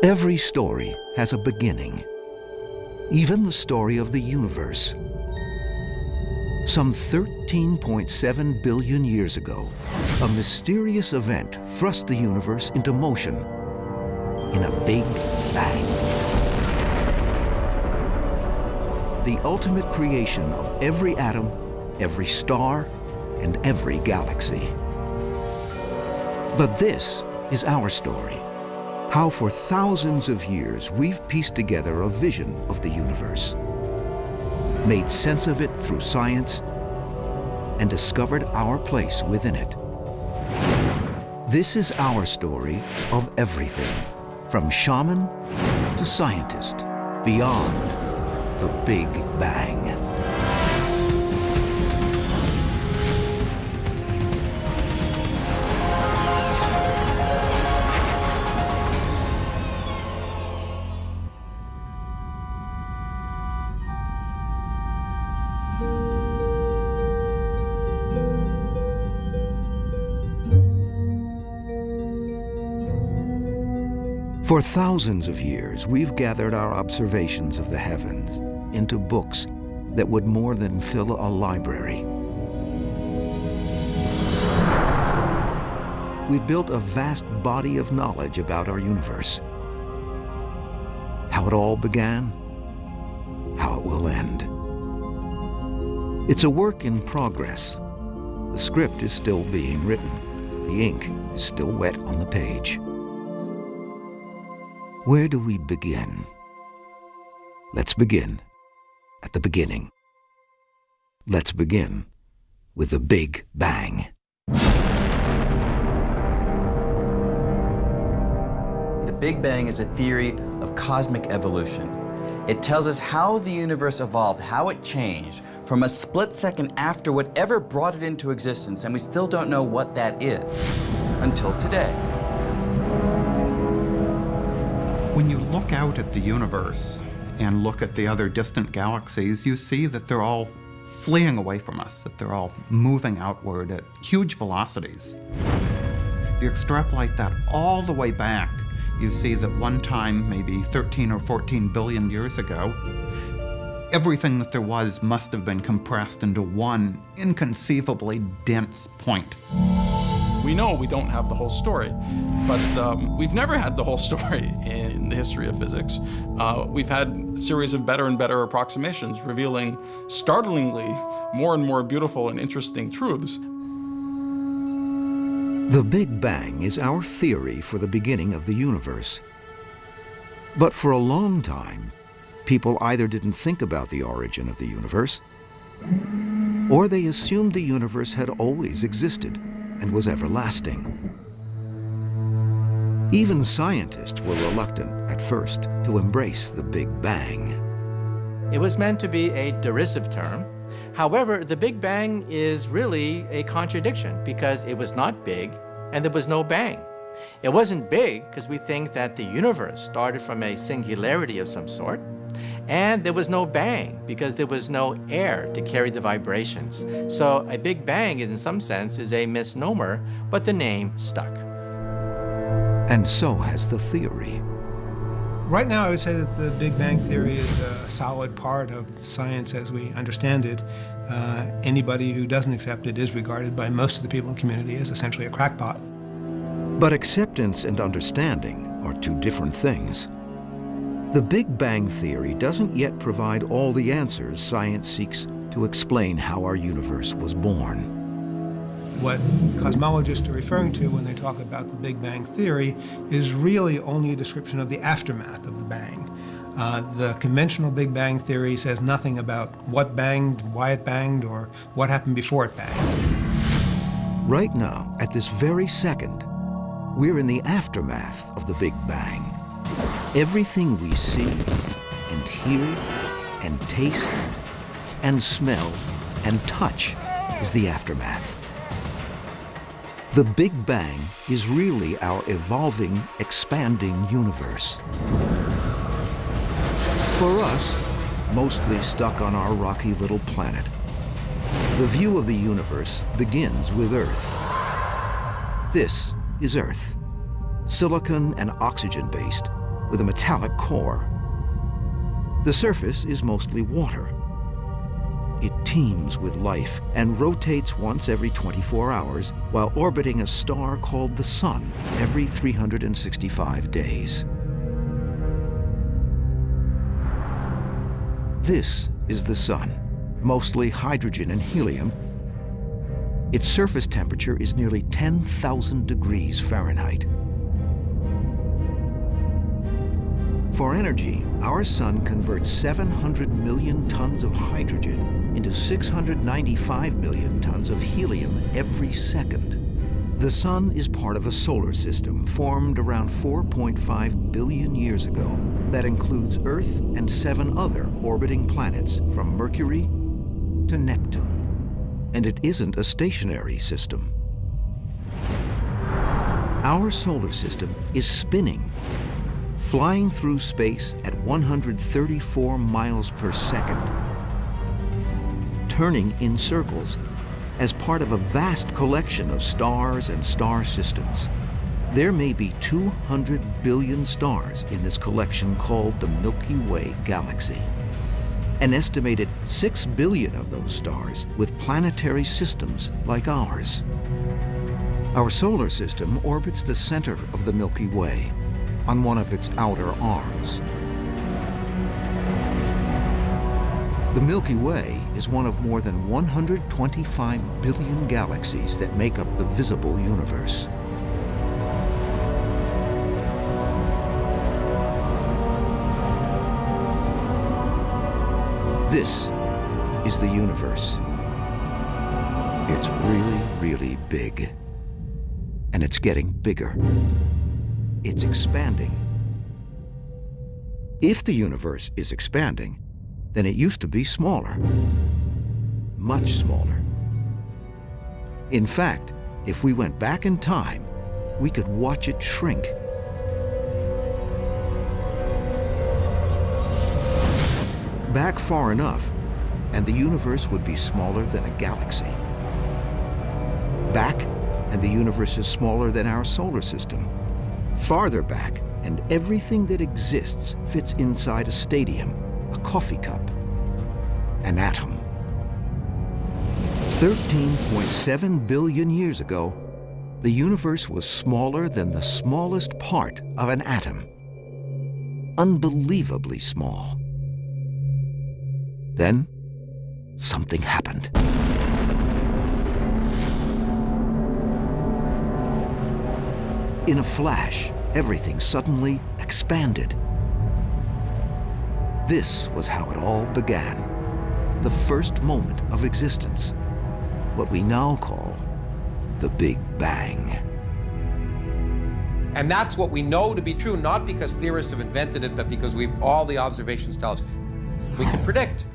Every story has a beginning, even the story of the universe. Some 13.7 billion years ago, a mysterious event thrust the universe into motion in a big bang. The ultimate creation of every atom, every star, and every galaxy. But this is our story. How for thousands of years we've pieced together a vision of the universe, made sense of it through science, and discovered our place within it. This is our story of everything, from shaman to scientist, beyond the Big Bang. For thousands of years, we've gathered our observations of the heavens into books that would more than fill a library. We've built a vast body of knowledge about our universe. How it all began, how it will end. It's a work in progress. The script is still being written. The ink is still wet on the page. Where do we begin? Let's begin at the beginning. Let's begin with the Big Bang. The Big Bang is a theory of cosmic evolution. It tells us how the universe evolved, how it changed from a split second after whatever brought it into existence, and we still don't know what that is until today. When you look out at the universe and look at the other distant galaxies, you see that they're all fleeing away from us, that they're all moving outward at huge velocities. If you extrapolate that all the way back, you see that one time, maybe 13 or 14 billion years ago, everything that there was must have been compressed into one inconceivably dense point. We know we don't have the whole story, but we've never had the whole story in the history of physics. We've had a series of better and better approximations revealing startlingly more and more beautiful and interesting truths. The Big Bang is our theory for the beginning of the universe. But for a long time, people either didn't think about the origin of the universe, or they assumed the universe had always existed and was everlasting. Even scientists were reluctant at first to embrace the Big Bang. It was meant to be a derisive term. However, the Big Bang is really a contradiction because it was not big and there was no bang. It wasn't big because we think that the universe started from a singularity of some sort, and there was no bang because there was no air to carry the vibrations. So a Big Bang is in some sense is a misnomer, but the name stuck. And so has the theory. Right now, I would say that the Big Bang Theory is a solid part of science as we understand it. Anybody who doesn't accept it is regarded by most of the people in the community as essentially a crackpot. But acceptance and understanding are two different things. The Big Bang Theory doesn't yet provide all the answers science seeks to explain how our universe was born. What cosmologists are referring to when they talk about the Big Bang Theory is really only a description of the aftermath of the bang. The conventional Big Bang Theory says nothing about what banged, why it banged, or what happened before it banged. Right now, at this very second, we're in the aftermath of the Big Bang. Everything we see and hear and taste and smell and touch is the aftermath. The Big Bang is really our evolving, expanding universe. For us, mostly stuck on our rocky little planet, the view of the universe begins with Earth. This is Earth, silicon and oxygen-based, with a metallic core. The surface is mostly water. It teems with life and rotates once every 24 hours while orbiting a star called the Sun every 365 days. This is the Sun, mostly hydrogen and helium. Its surface temperature is nearly 10,000 degrees Fahrenheit. For energy, our Sun converts 700 million tons of hydrogen into 695 million tons of helium every second. The Sun is part of a solar system formed around 4.5 billion years ago that includes Earth and 7 other orbiting planets from Mercury to Neptune. And it isn't a stationary system. Our solar system is spinning, flying through space at 134 miles per second, turning in circles as part of a vast collection of stars and star systems. There may be 200 billion stars in this collection called the Milky Way galaxy. An estimated 6 billion of those stars with planetary systems like ours. Our solar system orbits the center of the Milky Way on one of its outer arms. The Milky Way is one of more than 125 billion galaxies that make up the visible universe. This is the universe. It's really, really big. And it's getting bigger. It's expanding. If the universe is expanding, then it used to be smaller. Much smaller. In fact, if we went back in time, we could watch it shrink. Back far enough, and the universe would be smaller than a galaxy. Back, and the universe is smaller than our solar system. Farther back, and everything that exists fits inside a stadium, a coffee cup, an atom. 13.7 billion years ago, the universe was smaller than the smallest part of an atom. Unbelievably small. Then, something happened. In a flash, everything suddenly expanded. This was how it all began. The first moment of existence. What we now call the Big Bang. And that's what we know to be true, not because theorists have invented it, but because all the observations tell us. We can predict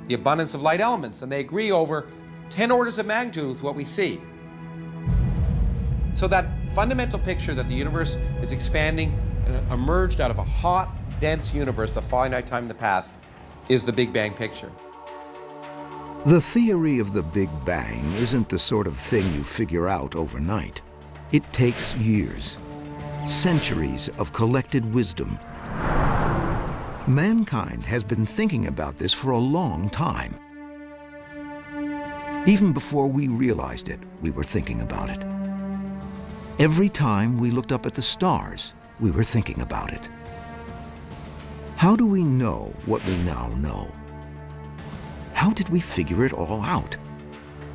the abundance of light elements, and they agree over 10 orders of magnitude with what we see. So that fundamental picture that the universe is expanding and emerged out of a hot, dense universe, a finite time in the past, is the Big Bang picture. The theory of the Big Bang isn't the sort of thing you figure out overnight. It takes years, centuries of collected wisdom. Mankind has been thinking about this for a long time. Even before we realized it, we were thinking about it. Every time we looked up at the stars, we were thinking about it. How do we know what we now know? How did we figure it all out?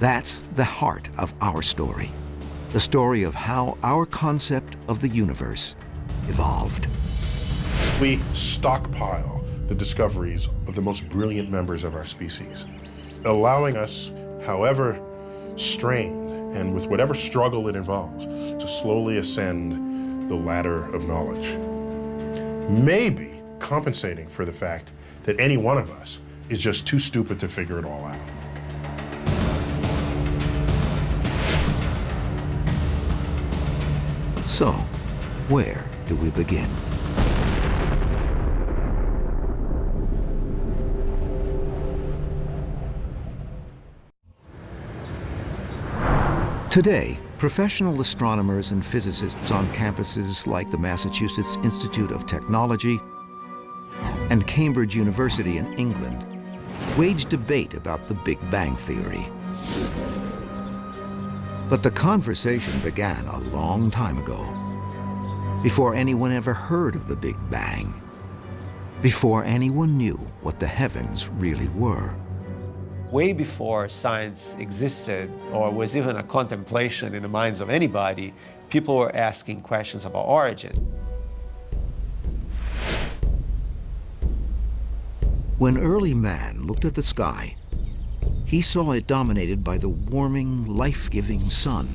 That's the heart of our story. The story of how our concept of the universe evolved. We stockpile the discoveries of the most brilliant members of our species, allowing us, however strained and with whatever struggle it involves, to slowly ascend the ladder of knowledge. Maybe compensating for the fact that any one of us is just too stupid to figure it all out. So, where do we begin? Today, Professional astronomers and physicists on campuses like the Massachusetts Institute of Technology and Cambridge University in England waged debate about the Big Bang Theory. But the conversation began a long time ago, before anyone ever heard of the Big Bang, before anyone knew what the heavens really were. Way before science existed or was even a contemplation in the minds of anybody, people were asking questions about origin. When early man looked at the sky, he saw it dominated by the warming, life-giving sun.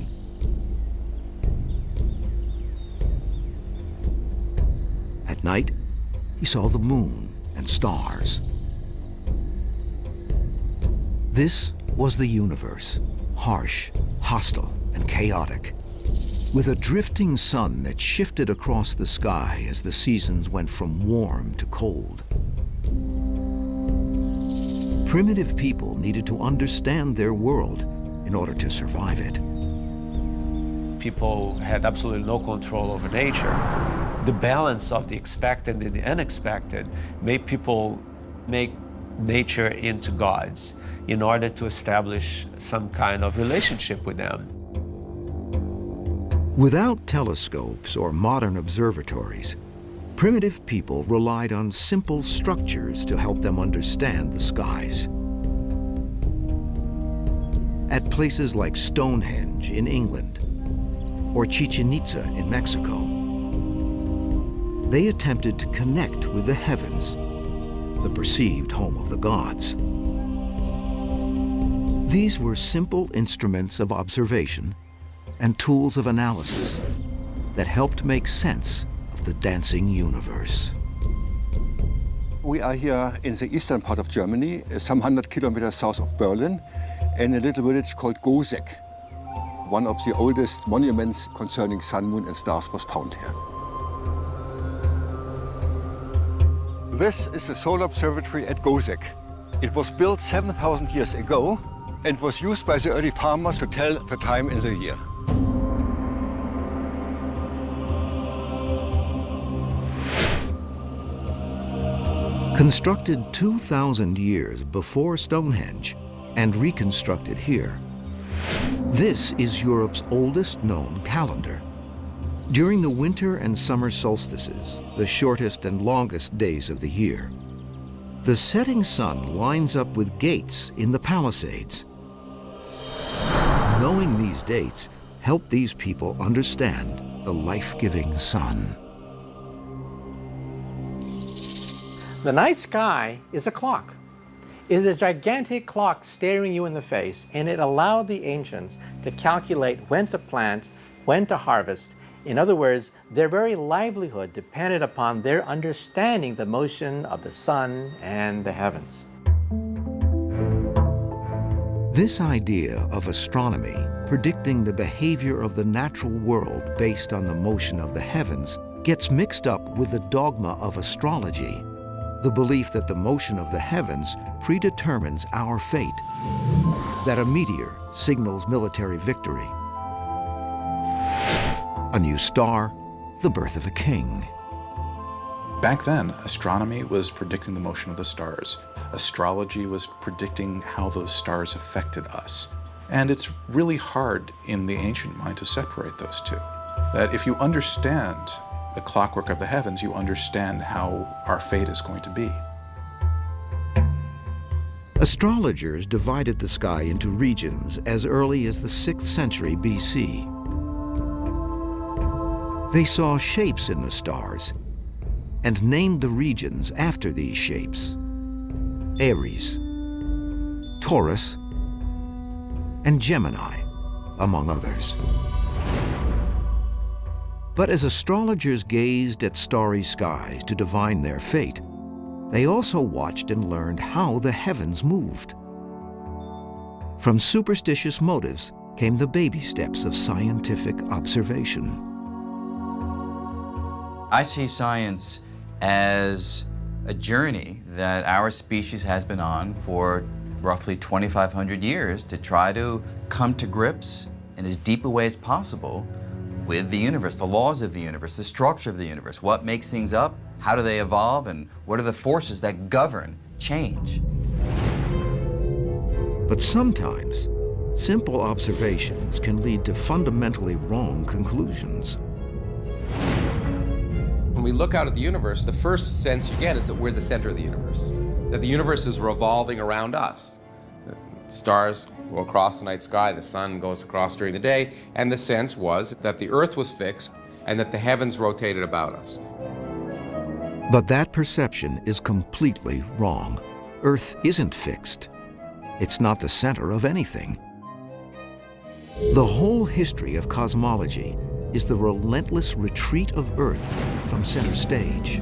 At night, he saw the moon and stars. This was the universe, harsh, hostile, and chaotic, with a drifting sun that shifted across the sky as the seasons went from warm to cold. Primitive people needed to understand their world in order to survive it. People had absolutely no control over nature. The balance of the expected and the unexpected made people make nature into gods in order to establish some kind of relationship with them. Without telescopes or modern observatories, primitive people relied on simple structures to help them understand the skies. At places like Stonehenge in England or Chichen Itza in Mexico, they attempted to connect with the heavens, the perceived home of the gods. These were simple instruments of observation and tools of analysis that helped make sense of the dancing universe. We are here in the eastern part of Germany, some 100 kilometers south of Berlin, in a little village called Goseck. One of the oldest monuments concerning sun, moon, and stars was found here. This is the solar observatory at Goseck. It was built 7,000 years ago and was used by the early farmers to tell the time in the year. Constructed 2,000 years before Stonehenge and reconstructed here, this is Europe's oldest known calendar. During the winter and summer solstices, the shortest and longest days of the year, the setting sun lines up with gates in the Palisades. Knowing these dates helped these people understand the life-giving sun. The night sky is a clock. It is a gigantic clock staring you in the face, and it allowed the ancients to calculate when to plant, when to harvest. In other words, their very livelihood depended upon their understanding the motion of the sun and the heavens. This idea of astronomy predicting the behavior of the natural world based on the motion of the heavens gets mixed up with the dogma of astrology, the belief that the motion of the heavens predetermines our fate, that a meteor signals military victory, a new star, the birth of a king. Back then, astronomy was predicting the motion of the stars. Astrology was predicting how those stars affected us. And it's really hard in the ancient mind to separate those two. That if you understand the clockwork of the heavens, you understand how our fate is going to be. Astrologers divided the sky into regions as early as the 6th century BC. They saw shapes in the stars and named the regions after these shapes: Aries, Taurus, and Gemini, among others. But as astrologers gazed at starry skies to divine their fate, they also watched and learned how the heavens moved. From superstitious motives came the baby steps of scientific observation. I see science as a journey that our species has been on for roughly 2,500 years to try to come to grips in as deep a way as possible with the universe, the laws of the universe, the structure of the universe. What makes things up? How do they evolve? And what are the forces that govern change? But sometimes, simple observations can lead to fundamentally wrong conclusions. When we look out at the universe, the first sense you get is that we're the center of the universe, that the universe is revolving around us. The stars go across the night sky, the sun goes across during the day, and the sense was that the earth was fixed and that the heavens rotated about us. But that perception is completely wrong. Earth isn't fixed. It's not the center of anything. The whole history of cosmology is the relentless retreat of Earth from center stage.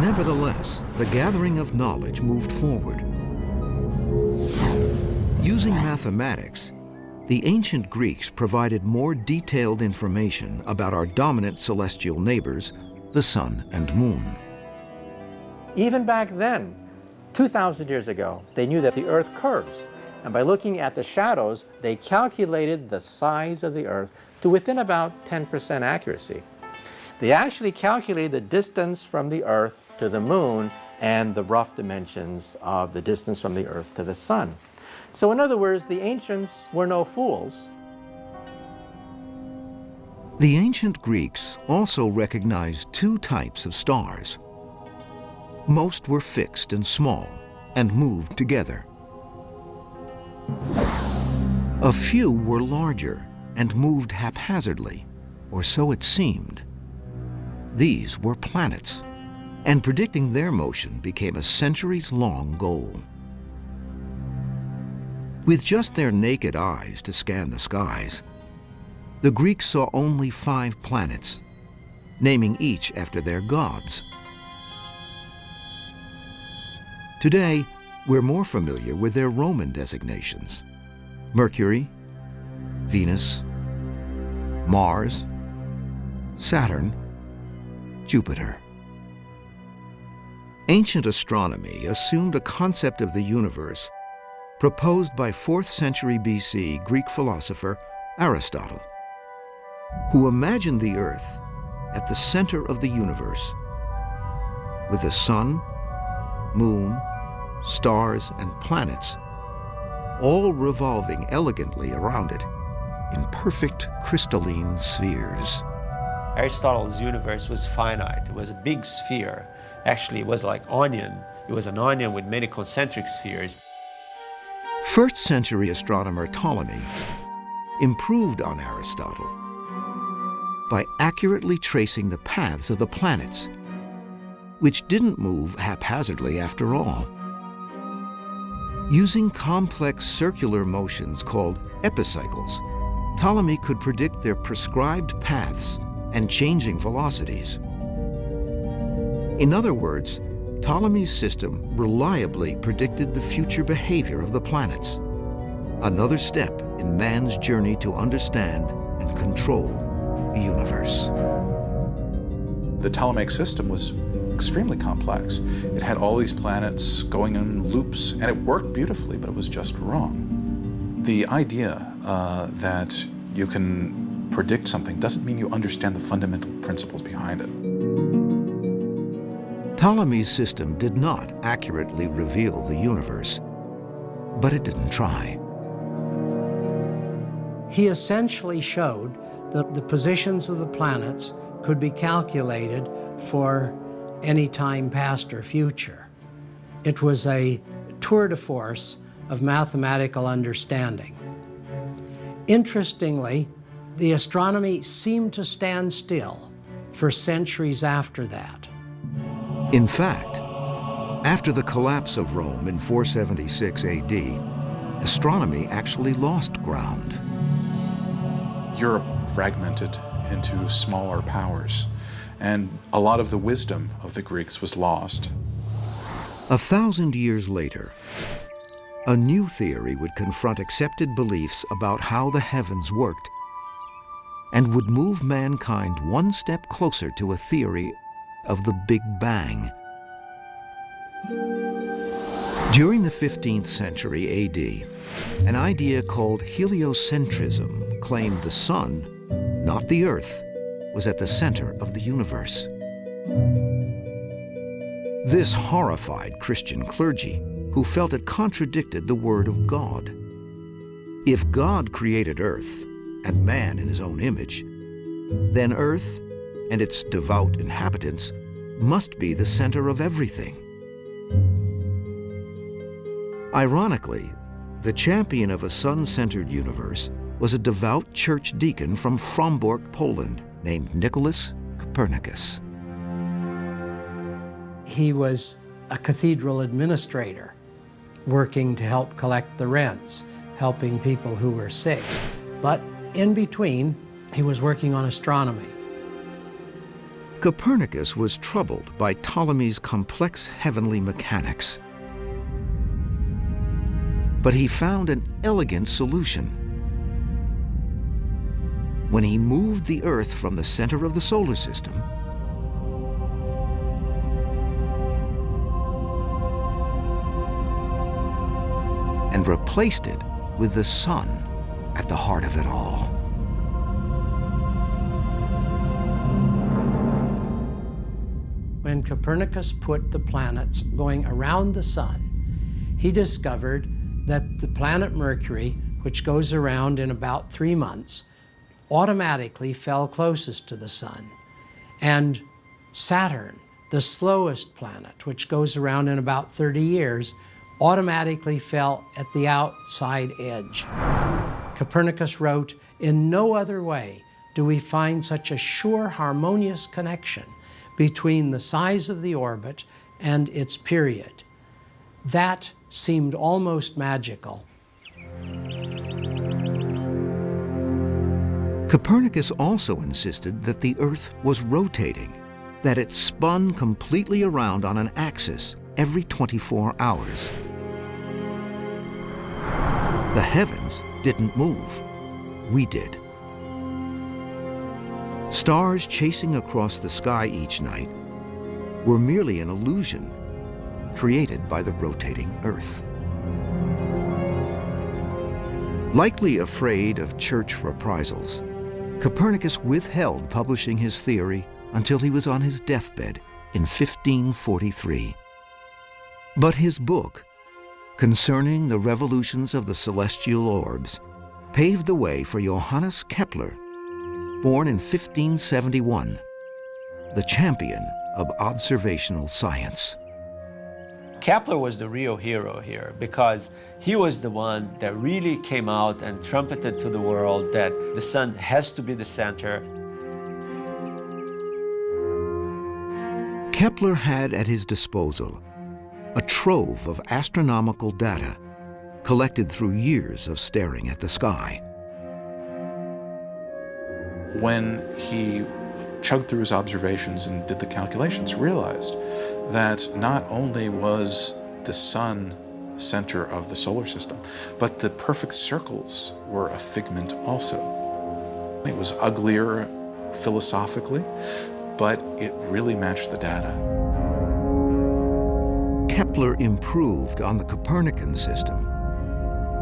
Nevertheless, the gathering of knowledge moved forward. Using mathematics, the ancient Greeks provided more detailed information about our dominant celestial neighbors, the sun and moon. Even back then, 2,000 years ago, they knew that the Earth curves. And by looking at the shadows, they calculated the size of the Earth to within about 10% accuracy. They actually calculated the distance from the Earth to the moon and the rough dimensions of the distance from the Earth to the sun. So in other words, the ancients were no fools. The ancient Greeks also recognized two types of stars. Most were fixed and small and moved together. A few were larger and moved haphazardly, or so it seemed. These were planets, and predicting their motion became a centuries-long goal. With just their naked eyes to scan the skies, the Greeks saw only 5 planets, naming each after their gods. Today, we're more familiar with their Roman designations: Mercury, Venus, Mars, Saturn, Jupiter. Ancient astronomy assumed a concept of the universe proposed by 4th century BC Greek philosopher Aristotle, who imagined the Earth at the center of the universe, with the sun, moon, stars, and planets all revolving elegantly around it in perfect crystalline spheres. Aristotle's universe was finite. It was a big sphere. Actually, it was like onion. It was an onion with many concentric spheres. 1st century astronomer Ptolemy improved on Aristotle by accurately tracing the paths of the planets, which didn't move haphazardly after all. Using complex circular motions called epicycles, Ptolemy could predict their prescribed paths and changing velocities. In other words, Ptolemy's system reliably predicted the future behavior of the planets, another step in man's journey to understand and control the universe. The Ptolemaic system was extremely complex. It had all these planets going in loops, and it worked beautifully, but it was just wrong. The idea that you can predict something doesn't mean you understand the fundamental principles behind it. Ptolemy's system did not accurately reveal the universe, but it didn't try. He essentially showed that the positions of the planets could be calculated for any time past or future. It was a tour de force of mathematical understanding. Interestingly, the astronomy seemed to stand still for centuries after that. In fact, after the collapse of Rome in 476 AD, astronomy actually lost ground. Europe fragmented into smaller powers, and a lot of the wisdom of the Greeks was lost. 1,000 years later, a new theory would confront accepted beliefs about how the heavens worked and would move mankind one step closer to a theory of the Big Bang. During the 15th century AD, an idea called heliocentrism claimed the sun, not the earth, was at the center of the universe. This horrified Christian clergy who felt it contradicted the word of God. If God created earth and man in his own image, then earth and its devout inhabitants must be the center of everything. Ironically, the champion of a sun-centered universe was a devout church deacon from Frombork, Poland, named Nicholas Copernicus. He was a cathedral administrator, working to help collect the rents, helping people who were sick. But in between, he was working on astronomy. Copernicus was troubled by Ptolemy's complex heavenly mechanics. But he found an elegant solution. When he moved the Earth from the center of the solar system and replaced it with the sun at the heart of it all. When Copernicus put the planets going around the sun, he discovered that the planet Mercury, which goes around in about 3 months, automatically fell closest to the sun. And Saturn, the slowest planet, which goes around in about 30 years, automatically fell at the outside edge. Copernicus wrote, "In no other way do we find such a sure harmonious connection between the size of the orbit and its period." That seemed almost magical. Copernicus also insisted that the Earth was rotating, that it spun completely around on an axis every 24 hours. The heavens didn't move. We did. Stars chasing across the sky each night were merely an illusion created by the rotating Earth. Likely afraid of church reprisals, Copernicus withheld publishing his theory until he was on his deathbed in 1543. But his book, Concerning the Revolutions of the Celestial Orbs, paved the way for Johannes Kepler, born in 1571, the champion of observational science. Kepler was the real hero here because he was the one that really came out and trumpeted to the world that the sun has to be the center. Kepler had at his disposal a trove of astronomical data collected through years of staring at the sky. When he chugged through his observations and did the calculations, realized that not only was the sun center of the solar system, but the perfect circles were a figment also. It was uglier philosophically, but it really matched the data. Kepler improved on the Copernican system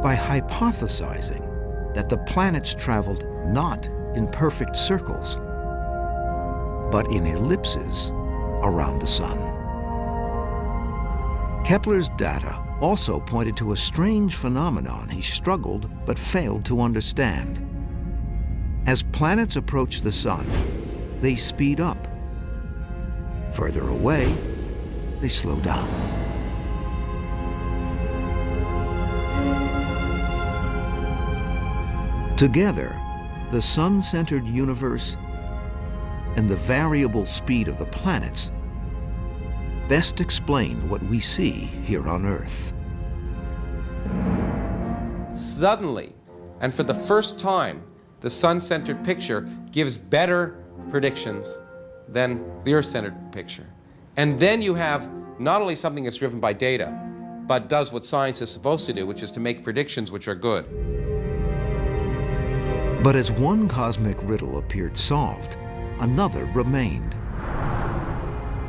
by hypothesizing that the planets traveled not in perfect circles, but in ellipses around the sun. Kepler's data also pointed to a strange phenomenon he struggled but failed to understand. As planets approach the sun, they speed up. Further away, they slow down. Together, the sun-centered universe and the variable speed of the planets best explain what we see here on Earth. Suddenly, and for the first time, the sun-centered picture gives better predictions than the Earth-centered picture. And then you have not only something that's driven by data, but does what science is supposed to do, which is to make predictions which are good. But as one cosmic riddle appeared solved, another remained.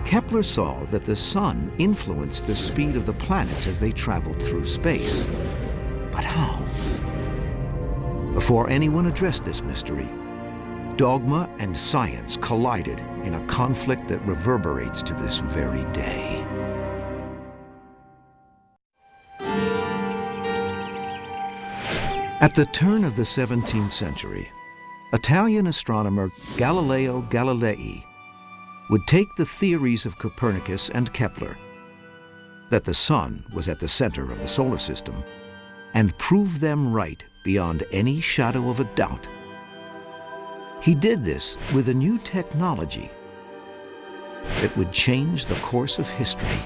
Kepler saw that the sun influenced the speed of the planets as they traveled through space. But how? Before anyone addressed this mystery, dogma and science collided in a conflict that reverberates to this very day. At the turn of the 17th century, Italian astronomer Galileo Galilei would take the theories of Copernicus and Kepler, that the sun was at the center of the solar system, and prove them right beyond any shadow of a doubt. He did this with a new technology that would change the course of history.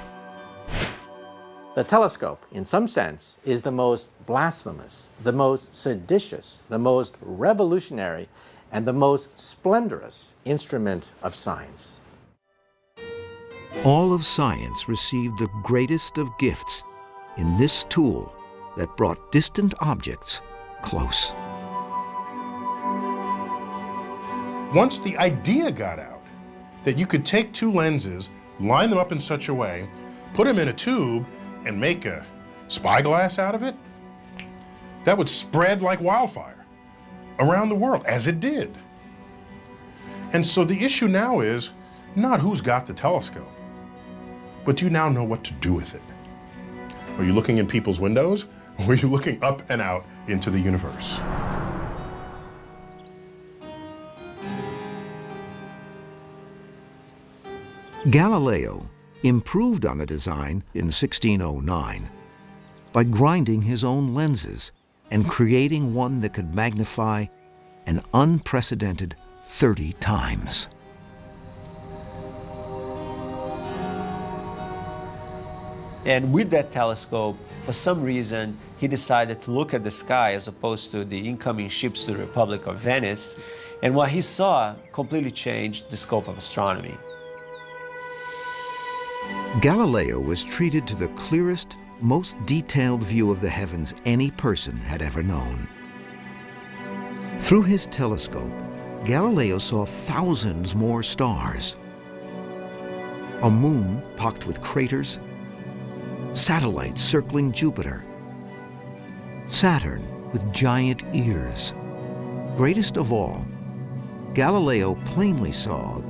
The telescope, in some sense, is the most blasphemous, the most seditious, the most revolutionary, and the most splendorous instrument of science. All of science received the greatest of gifts in this tool that brought distant objects close. Once the idea got out that you could take two lenses, line them up in such a way, put them in a tube, and make a spyglass out of it, that would spread like wildfire around the world, as it did. And so the issue now is not who's got the telescope, but do you now know what to do with it? Are you looking in people's windows, or are you looking up and out into the universe? Galileo improved on the design in 1609 by grinding his own lenses and creating one that could magnify an unprecedented 30 times. And with that telescope, for some reason, he decided to look at the sky as opposed to the incoming ships to the Republic of Venice. And what he saw completely changed the scope of astronomy. Galileo was treated to the clearest, most detailed view of the heavens any person had ever known. Through his telescope, Galileo saw thousands more stars, a moon pocked with craters, satellites circling Jupiter, Saturn with giant ears. Greatest of all, Galileo plainly saw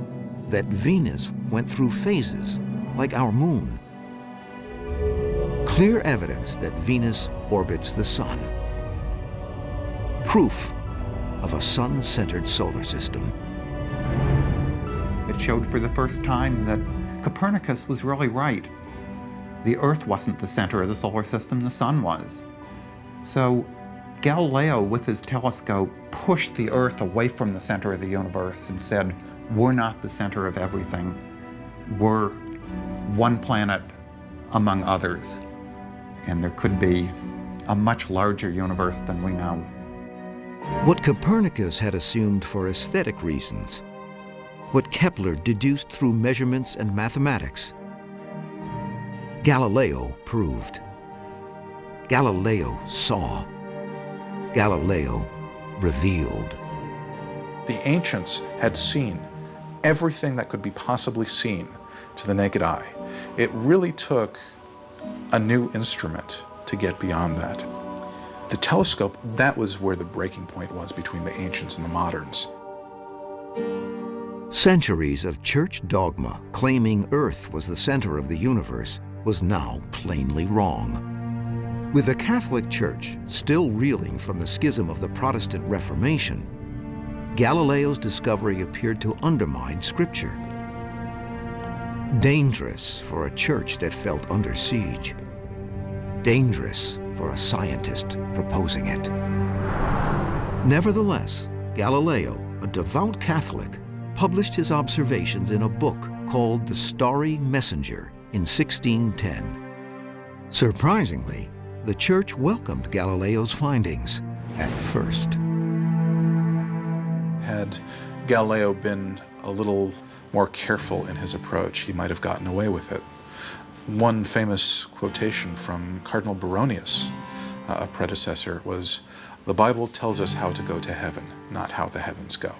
that Venus went through phases like our moon. Clear evidence that Venus orbits the sun. Proof of a sun-centered solar system. It showed for the first time that Copernicus was really right. The Earth wasn't the center of the solar system, the sun was. So Galileo, with his telescope, pushed the Earth away from the center of the universe and said, we're not the center of everything. We're one planet among others, and there could be a much larger universe than we know. What Copernicus had assumed for aesthetic reasons, what Kepler deduced through measurements and mathematics, Galileo proved. Galileo saw. Galileo revealed. The ancients had seen everything that could be possibly seen to the naked eye. It really took a new instrument to get beyond that. The telescope, that was where the breaking point was between the ancients and the moderns. Centuries of church dogma claiming Earth was the center of the universe was now plainly wrong. With the Catholic Church still reeling from the schism of the Protestant Reformation, Galileo's discovery appeared to undermine Scripture. Dangerous for a church that felt under siege. Dangerous for a scientist proposing it. Nevertheless, Galileo, a devout Catholic, published his observations in a book called The Starry Messenger in 1610. Surprisingly, the Church welcomed Galileo's findings at first. Had Galileo been a little more careful in his approach, he might have gotten away with it. One famous quotation from Cardinal Baronius, a predecessor, was, "The Bible tells us how to go to heaven, not how the heavens go."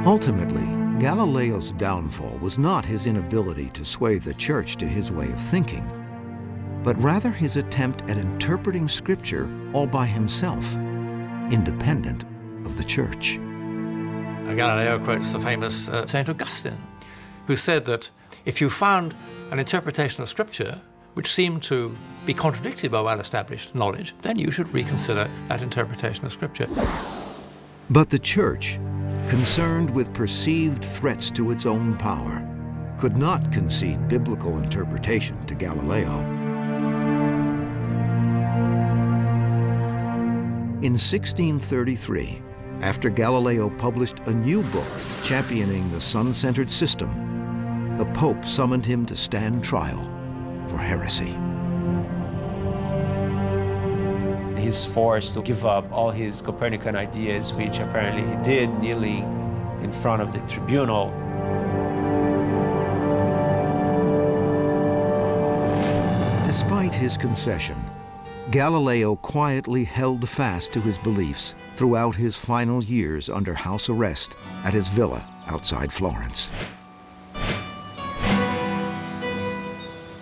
Ultimately, Galileo's downfall was not his inability to sway the church to his way of thinking, but rather his attempt at interpreting Scripture all by himself, independent of the church. Galileo quotes the famous St. Augustine, who said that if you found an interpretation of Scripture which seemed to be contradicted by well-established knowledge, then you should reconsider that interpretation of Scripture. But the church, concerned with perceived threats to its own power, could not concede biblical interpretation to Galileo. In 1633, after Galileo published a new book championing the sun-centered system, the Pope summoned him to stand trial for heresy. He's forced to give up all his Copernican ideas, which apparently he did, kneeling in front of the tribunal. Despite his concession, Galileo quietly held fast to his beliefs throughout his final years under house arrest at his villa outside Florence.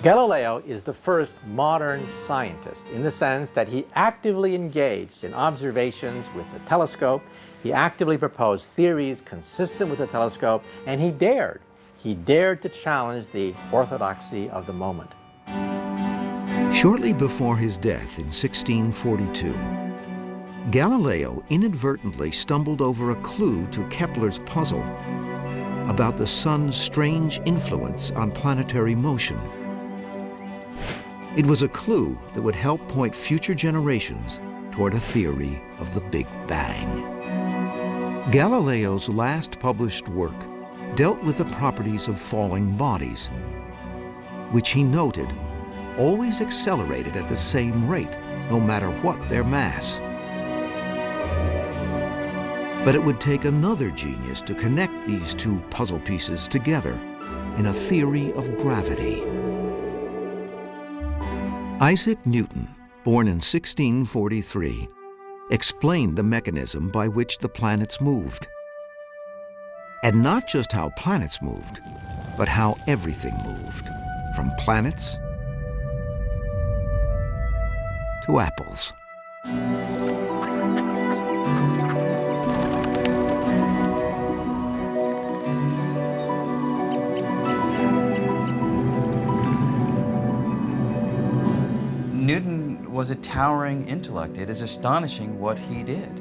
Galileo is the first modern scientist in the sense that he actively engaged in observations with the telescope, he actively proposed theories consistent with the telescope, and he dared to challenge the orthodoxy of the moment. Shortly before his death in 1642, Galileo inadvertently stumbled over a clue to Kepler's puzzle about the sun's strange influence on planetary motion. It was a clue that would help point future generations toward a theory of the Big Bang. Galileo's last published work dealt with the properties of falling bodies, which he noted always accelerated at the same rate, no matter what their mass. But it would take another genius to connect these two puzzle pieces together in a theory of gravity. Isaac Newton, born in 1643, explained the mechanism by which the planets moved. And not just how planets moved, but how everything moved, from planets to apples. Newton was a towering intellect. It is astonishing what he did.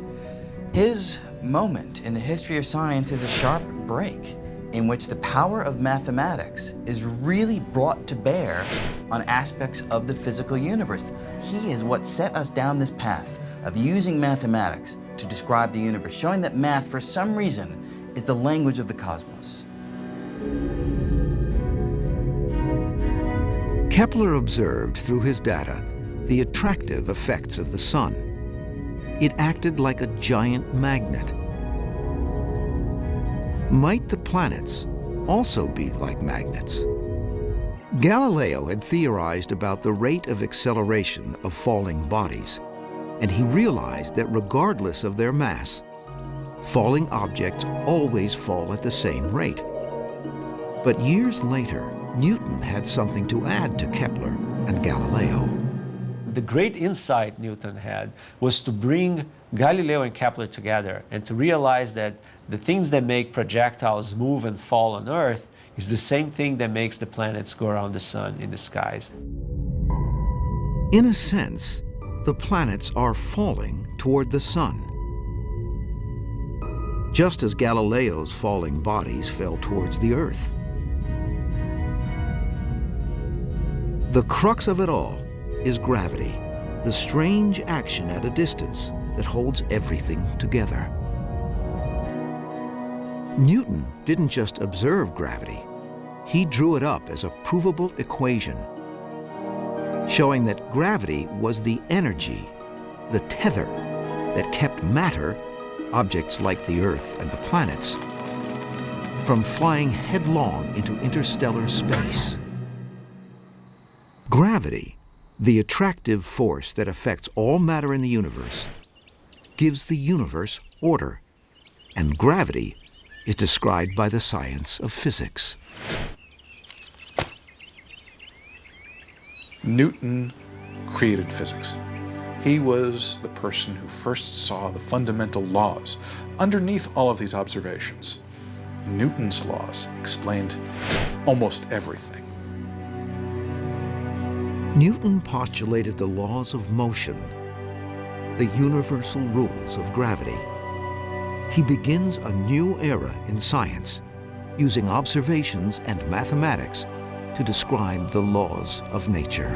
His moment in the history of science is a sharp break in which the power of mathematics is really brought to bear on aspects of the physical universe. He is what set us down this path of using mathematics to describe the universe, showing that math, for some reason, is the language of the cosmos. Kepler observed through his data the attractive effects of the sun. It acted like a giant magnet. Might the planets also be like magnets? Galileo had theorized about the rate of acceleration of falling bodies, and he realized that regardless of their mass, falling objects always fall at the same rate. But years later, Newton had something to add to Kepler and Galileo. The great insight Newton had was to bring Galileo and Kepler together and to realize that the things that make projectiles move and fall on Earth is the same thing that makes the planets go around the sun in the skies. In a sense, the planets are falling toward the sun, just as Galileo's falling bodies fell towards the Earth. The crux of it all is gravity, the strange action at a distance that holds everything together. Newton didn't just observe gravity, he drew it up as a provable equation, showing that gravity was the energy, the tether, that kept matter, objects like the Earth and the planets, from flying headlong into interstellar space. Gravity, the attractive force that affects all matter in the universe, gives the universe order, and gravity is described by the science of physics. Newton created physics. He was the person who first saw the fundamental laws underneath all of these observations. Newton's laws explained almost everything. Newton postulated the laws of motion, the universal rules of gravity. He begins a new era in science, using observations and mathematics to describe the laws of nature.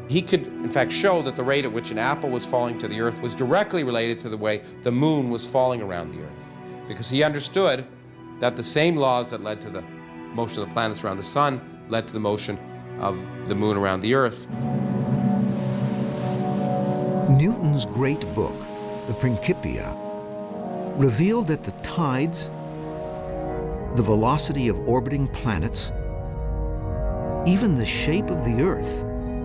He could, in fact, show that the rate at which an apple was falling to the earth was directly related to the way the moon was falling around the earth, because he understood that the same laws that led to the motion of the planets around the sun led to the motion of the moon around the earth. Newton's great book, the Principia, revealed that the tides, the velocity of orbiting planets, even the shape of the Earth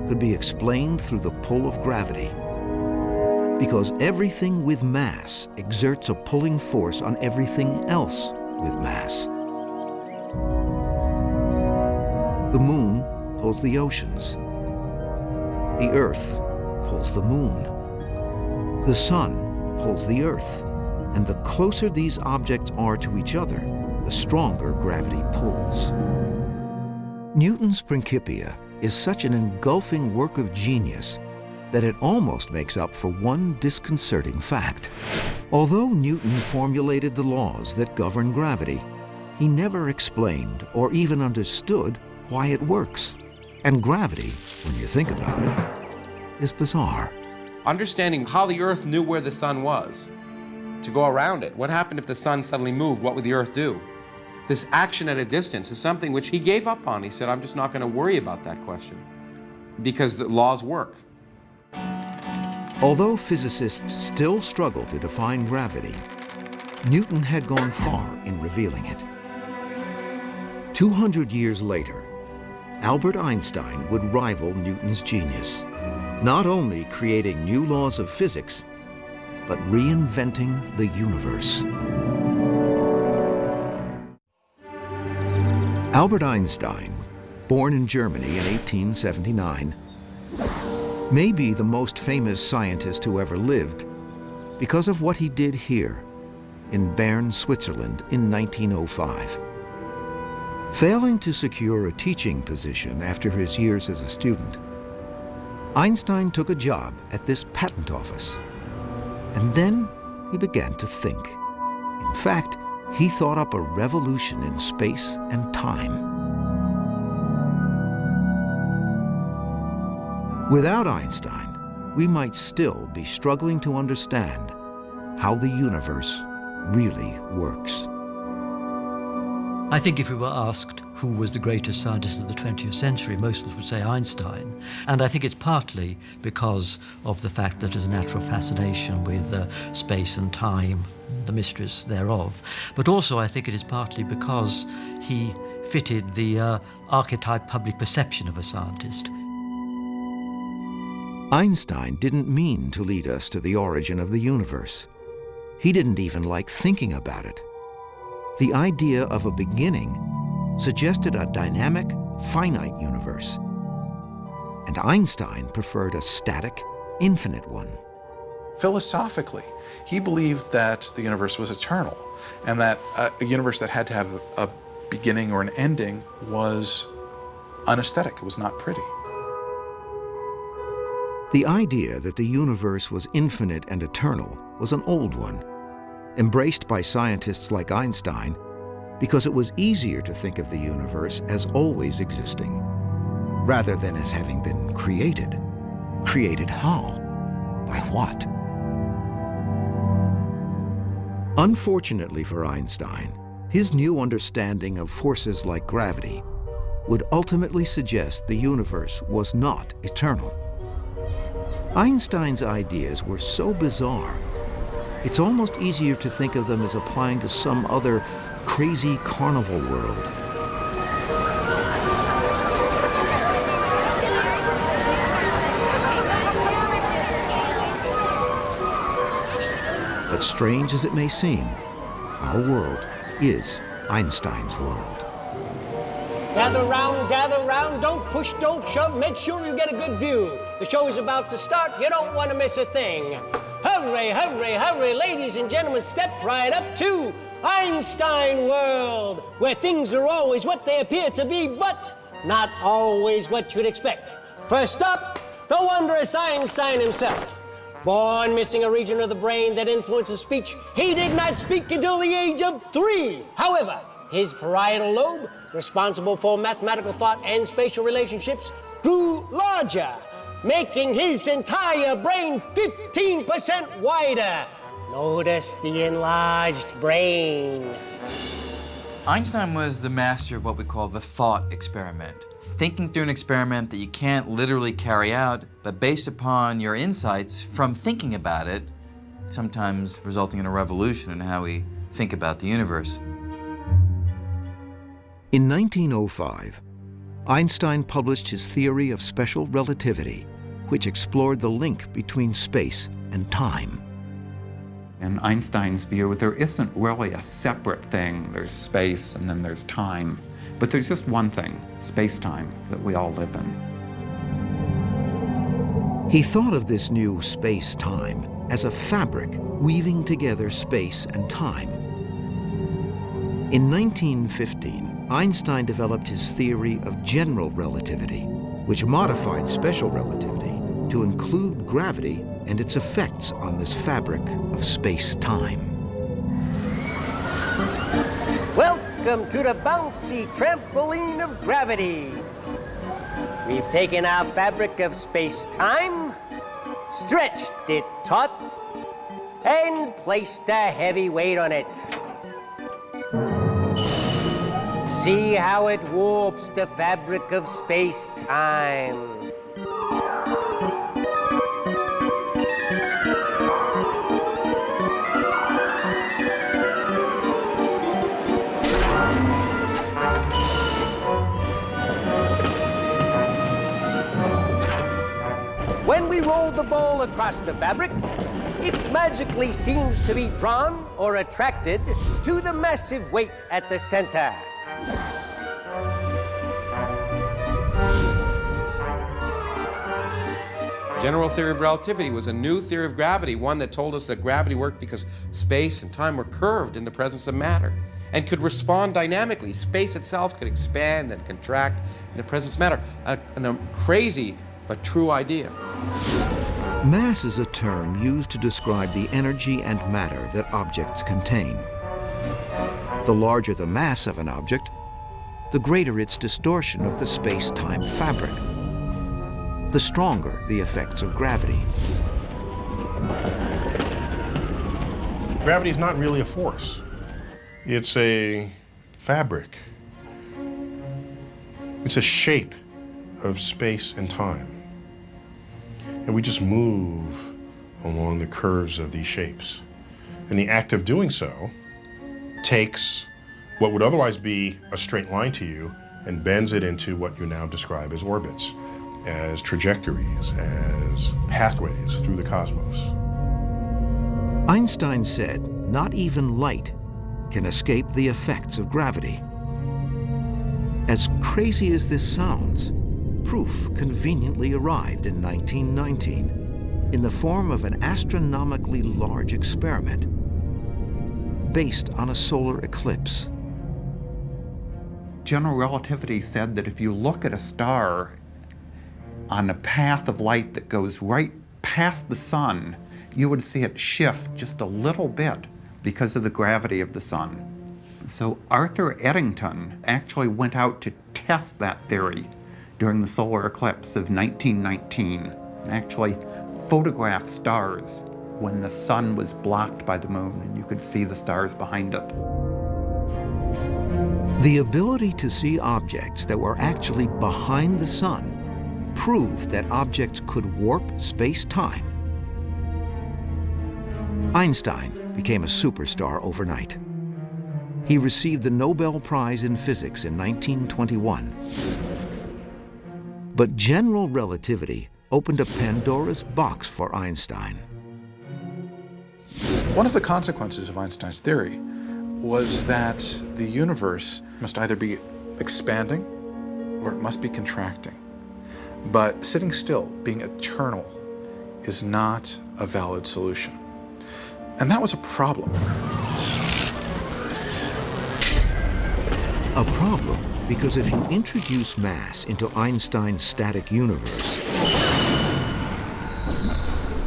could be explained through the pull of gravity, because everything with mass exerts a pulling force on everything else with mass. The moon pulls the oceans. The Earth pulls the moon. The sun pulls the Earth. And the closer these objects are to each other, the stronger gravity pulls. Newton's Principia is such an engulfing work of genius that it almost makes up for one disconcerting fact. Although Newton formulated the laws that govern gravity, he never explained or even understood why it works. And gravity, when you think about it, is bizarre. Understanding how the earth knew where the sun was to go around it. What happened if the sun suddenly moved? What would the earth do? This action at a distance is something which he gave up on. He said, I'm just not going to worry about that question because the laws work. Although physicists still struggle to define gravity, Newton had gone far in revealing it. 200 years later, Albert Einstein would rival Newton's genius, not only creating new laws of physics, but reinventing the universe. Albert Einstein, born in Germany in 1879, may be the most famous scientist who ever lived because of what he did here in Bern, Switzerland in 1905. Failing to secure a teaching position after his years as a student, Einstein took a job at this patent office. And then he began to think. In fact, he thought up a revolution in space and time. Without Einstein, we might still be struggling to understand how the universe really works. I think if we were asked who was the greatest scientist of the 20th century, most of us would say Einstein. And I think it's partly because of the fact that there's a natural fascination with space and time, the mysteries thereof. But also I think it is partly because he fitted the archetype public perception of a scientist. Einstein didn't mean to lead us to the origin of the universe. He didn't even like thinking about it. The idea of a beginning suggested a dynamic, finite universe. And Einstein preferred a static, infinite one. Philosophically, he believed that the universe was eternal, and that a universe that had to have a beginning or an ending was unaesthetic, it was not pretty. The idea that the universe was infinite and eternal was an old one, embraced by scientists like Einstein because it was easier to think of the universe as always existing, rather than as having been created. Created how? By what? Unfortunately for Einstein, his new understanding of forces like gravity would ultimately suggest the universe was not eternal. Einstein's ideas were so bizarre, it's almost easier to think of them as applying to some other crazy carnival world. But strange as it may seem, Our world is Einstein's world. Gather round, don't push, don't shove, make sure you get a good view. The show is about to start, you don't want to miss a thing. Hurry, hurry, hurry, ladies and gentlemen, step right up to Einstein World, where things are always what they appear to be, but not always what you'd expect. First up, the wondrous Einstein himself. Born missing a region of the brain that influences speech, he did not speak until the age of 3. However, his parietal lobe, responsible for mathematical thought and spatial relationships, grew larger, making his entire brain 15% wider. Notice the enlarged brain. Einstein was the master of what we call the thought experiment. Thinking through an experiment that you can't literally carry out, but based upon your insights from thinking about it, sometimes resulting in a revolution in how we think about the universe. In 1905, Einstein published his theory of special relativity, which explored the link between space and time. In Einstein's view, there isn't really a separate thing. There's space and then there's time. But there's just one thing, space-time, that we all live in. He thought of this new space-time as a fabric weaving together space and time. In 1915, Einstein developed his theory of general relativity, which modified special relativity to include gravity and its effects on this fabric of space-time. Welcome to the bouncy trampoline of gravity. We've taken our fabric of space-time, stretched it taut, and placed a heavy weight on it. See how it warps the fabric of space-time. When we roll the ball across the fabric, it magically seems to be drawn or attracted to the massive weight at the center. General theory of relativity was a new theory of gravity, one that told us that gravity worked because space and time were curved in the presence of matter and could respond dynamically. Space itself could expand and contract in the presence of matter. A crazy but true idea. Mass is a term used to describe the energy and matter that objects contain. The larger the mass of an object, the greater its distortion of the space-time fabric, the stronger the effects of gravity. Gravity is not really a force. It's a fabric. It's a shape of space and time. And we just move along the curves of these shapes. And the act of doing so takes what would otherwise be a straight line to you and bends it into what you now describe as orbits, as trajectories, as pathways through the cosmos. Einstein said not even light can escape the effects of gravity. As crazy as this sounds, proof conveniently arrived in 1919 in the form of an astronomically large experiment based on a solar eclipse. General relativity said that if you look at a star on a path of light that goes right past the sun, you would see it shift just a little bit because of the gravity of the sun. So Arthur Eddington actually went out to test that theory during the solar eclipse of 1919, and actually photographed stars when the sun was blocked by the moon and you could see the stars behind it. The ability to see objects that were actually behind the sun proved that objects could warp space-time. Einstein became a superstar overnight. He received the Nobel Prize in Physics in 1921. But general relativity opened a Pandora's box for Einstein. One of the consequences of Einstein's theory was that the universe must either be expanding or it must be contracting. But sitting still, being eternal, is not a valid solution. And that was a problem. A problem because if you introduce mass into Einstein's static universe,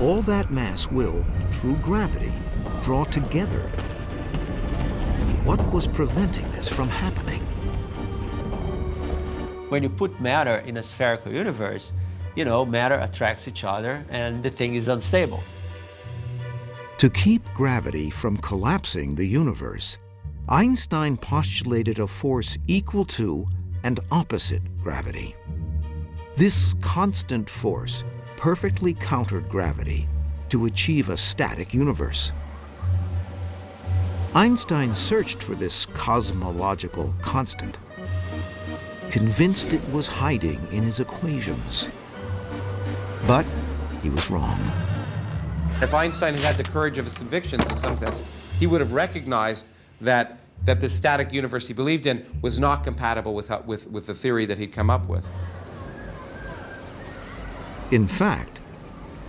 all that mass will, through gravity, draw together. What was preventing this from happening? When you put matter in a spherical universe, you know, matter attracts each other and the thing is unstable. To keep gravity from collapsing the universe, Einstein postulated a force equal to and opposite gravity. This constant force perfectly countered gravity to achieve a static universe. Einstein searched for this cosmological constant, convinced it was hiding in his equations. But he was wrong. If Einstein had had the courage of his convictions, in some sense, he would have recognized that the static universe he believed in was not compatible with the theory that he'd come up with. In fact,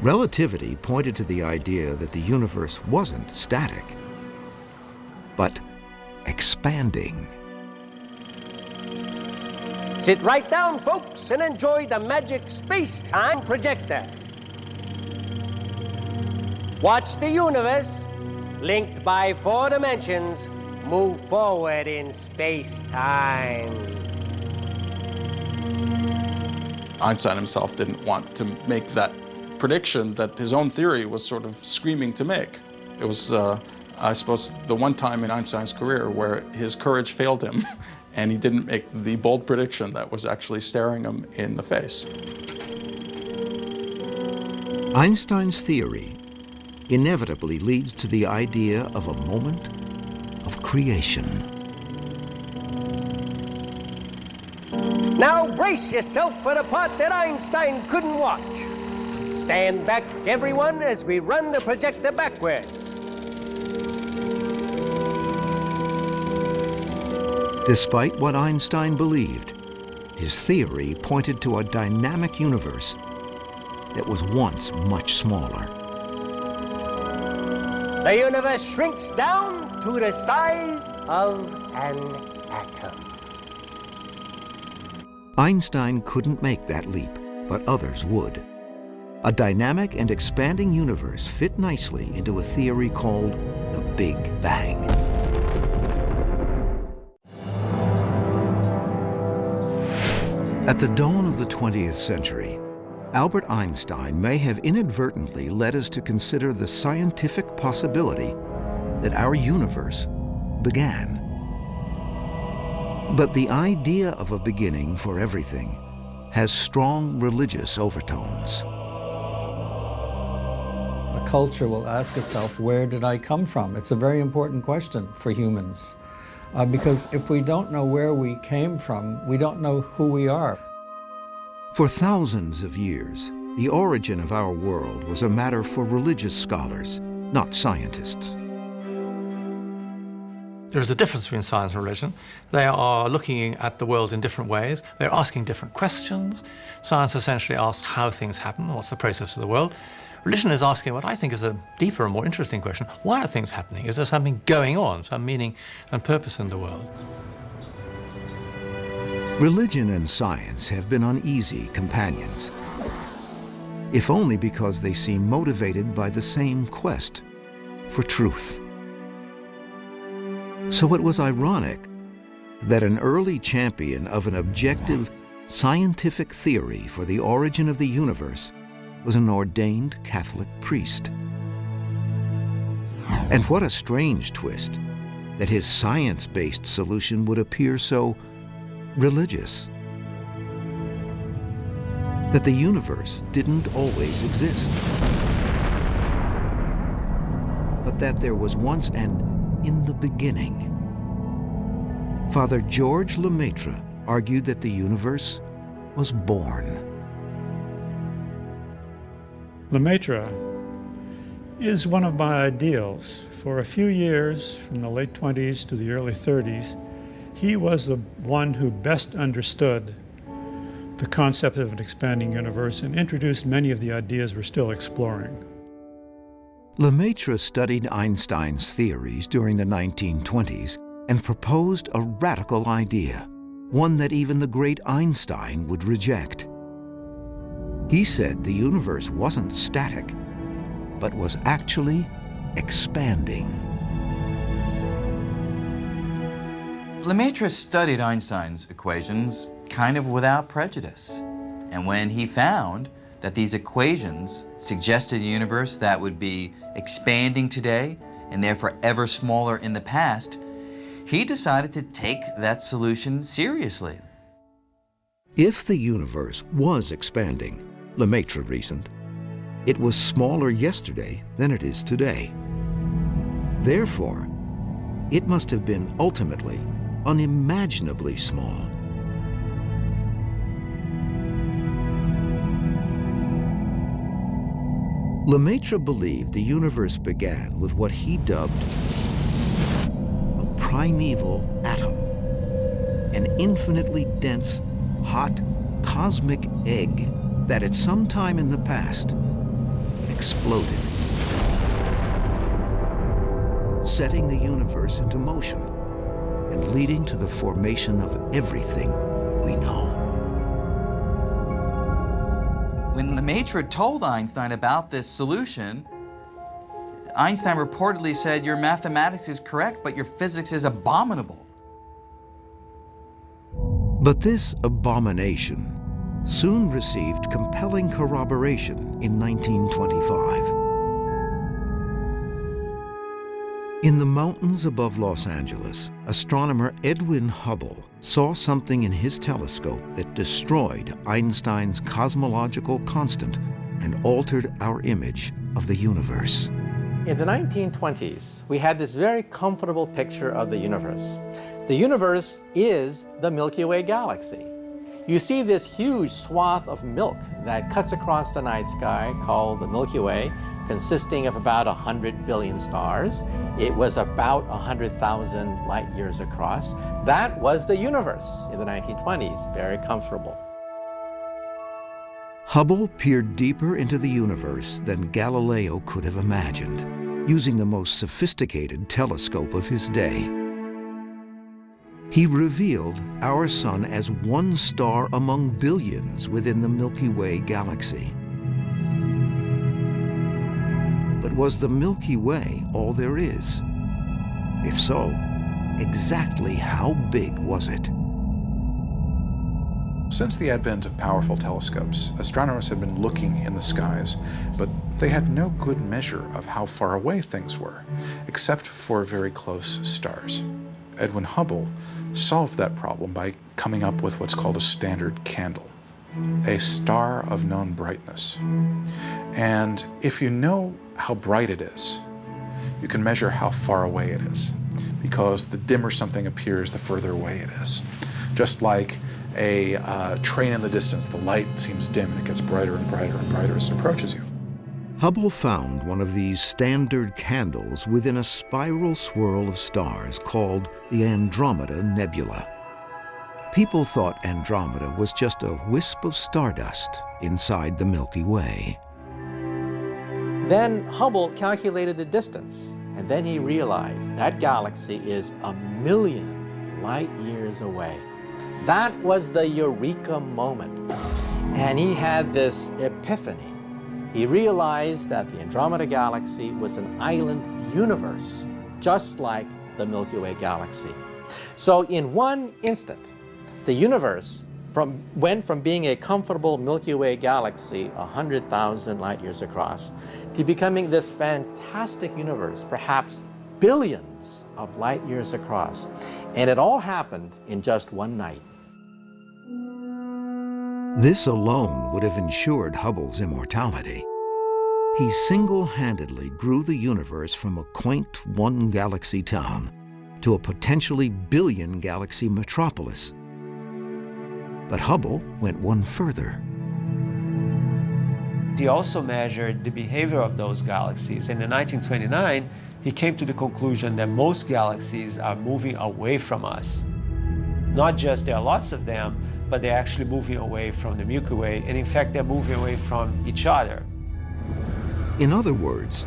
relativity pointed to the idea that the universe wasn't static, but expanding. Sit right down, folks, and enjoy the magic space-time projector. Watch the universe, linked by 4 dimensions, move forward in space-time. Einstein himself didn't want to make that prediction that his own theory was sort of screaming to make. It was, I suppose, the one time in Einstein's career where his courage failed him and he didn't make the bold prediction that was actually staring him in the face. Einstein's theory inevitably leads to the idea of a moment of creation. Now brace yourself for the part that Einstein couldn't watch. Stand back, everyone, as we run the projector backwards. Despite what Einstein believed, his theory pointed to a dynamic universe that was once much smaller. The universe shrinks down to the size of an atom. Einstein couldn't make that leap, but others would. A dynamic and expanding universe fit nicely into a theory called the Big Bang. At the dawn of the 20th century, Albert Einstein may have inadvertently led us to consider the scientific possibility that our universe began. But the idea of a beginning for everything has strong religious overtones. A culture will ask itself, where did I come from? It's a very important question for humans. Because if we don't know where we came from, we don't know who we are. For thousands of years, the origin of our world was a matter for religious scholars, not scientists. There's a difference between science and religion. They are looking at the world in different ways. They're asking different questions. Science essentially asks how things happen, what's the process of the world. Religion is asking what I think is a deeper and more interesting question. Why are things happening? Is there something going on, some meaning and purpose in the world? Religion and science have been uneasy companions, if only because they seem motivated by the same quest for truth. So it was ironic that an early champion of an objective scientific theory for the origin of the universe was an ordained Catholic priest. And what a strange twist that his science-based solution would appear so religious. That the universe didn't always exist, but that there was once an in the beginning. Father George Lemaitre argued that the universe was born. Lemaitre is one of my ideals. For a few years, from the late 20s to the early 30s, he was the one who best understood the concept of an expanding universe and introduced many of the ideas we're still exploring. Lemaitre studied Einstein's theories during the 1920s and proposed a radical idea, one that even the great Einstein would reject. He said the universe wasn't static, but was actually expanding. Lemaitre studied Einstein's equations kind of without prejudice. And when he found that these equations suggested a universe that would be expanding today and therefore ever smaller in the past, he decided to take that solution seriously. If the universe was expanding, Lemaitre reasoned, it was smaller yesterday than it is today. Therefore, it must have been ultimately unimaginably small. Lemaitre believed the universe began with what he dubbed a primeval atom, an infinitely dense, hot, cosmic egg that at some time in the past exploded, setting the universe into motion and leading to the formation of everything we know. When Lemaitre told Einstein about this solution, Einstein reportedly said, "Your mathematics is correct, but your physics is abominable." But this abomination soon received compelling corroboration in 1925. In the mountains above Los Angeles, astronomer Edwin Hubble saw something in his telescope that destroyed Einstein's cosmological constant and altered our image of the universe. In the 1920s, we had this very comfortable picture of the universe. The universe is the Milky Way galaxy. You see this huge swath of milk that cuts across the night sky called the Milky Way, consisting of about 100 billion stars. It was about 100,000 light years across. That was the universe in the 1920s, very comfortable. Hubble peered deeper into the universe than Galileo could have imagined, using the most sophisticated telescope of his day. He revealed our sun as one star among billions within the Milky Way galaxy. But was the Milky Way all there is? If so, exactly how big was it? Since the advent of powerful telescopes, astronomers have been looking in the skies, but they had no good measure of how far away things were, except for very close stars. Edwin Hubble solved that problem by coming up with what's called a standard candle, a star of known brightness. And if you know how bright it is, you can measure how far away it is, because the dimmer something appears, the further away it is. Just like a train in the distance, the light seems dim and it gets brighter and brighter and brighter as it approaches you. Hubble found one of these standard candles within a spiral swirl of stars called the Andromeda Nebula. People thought Andromeda was just a wisp of stardust inside the Milky Way. Then Hubble calculated the distance, and then he realized that galaxy is 1,000,000 light years away. That was the eureka moment. And he had this epiphany. He realized that the Andromeda Galaxy was an island universe, just like the Milky Way galaxy. So in one instant, the universe went from being a comfortable Milky Way galaxy 100,000 light years across to becoming this fantastic universe, perhaps billions of light years across. And it all happened in just one night. This alone would have ensured Hubble's immortality. He single-handedly grew the universe from a quaint one-galaxy town to a potentially billion-galaxy metropolis. But Hubble went one further. He also measured the behavior of those galaxies, and in 1929, he came to the conclusion that most galaxies are moving away from us. Not just there are lots of them, but they're actually moving away from the Milky Way, and in fact, they're moving away from each other. In other words,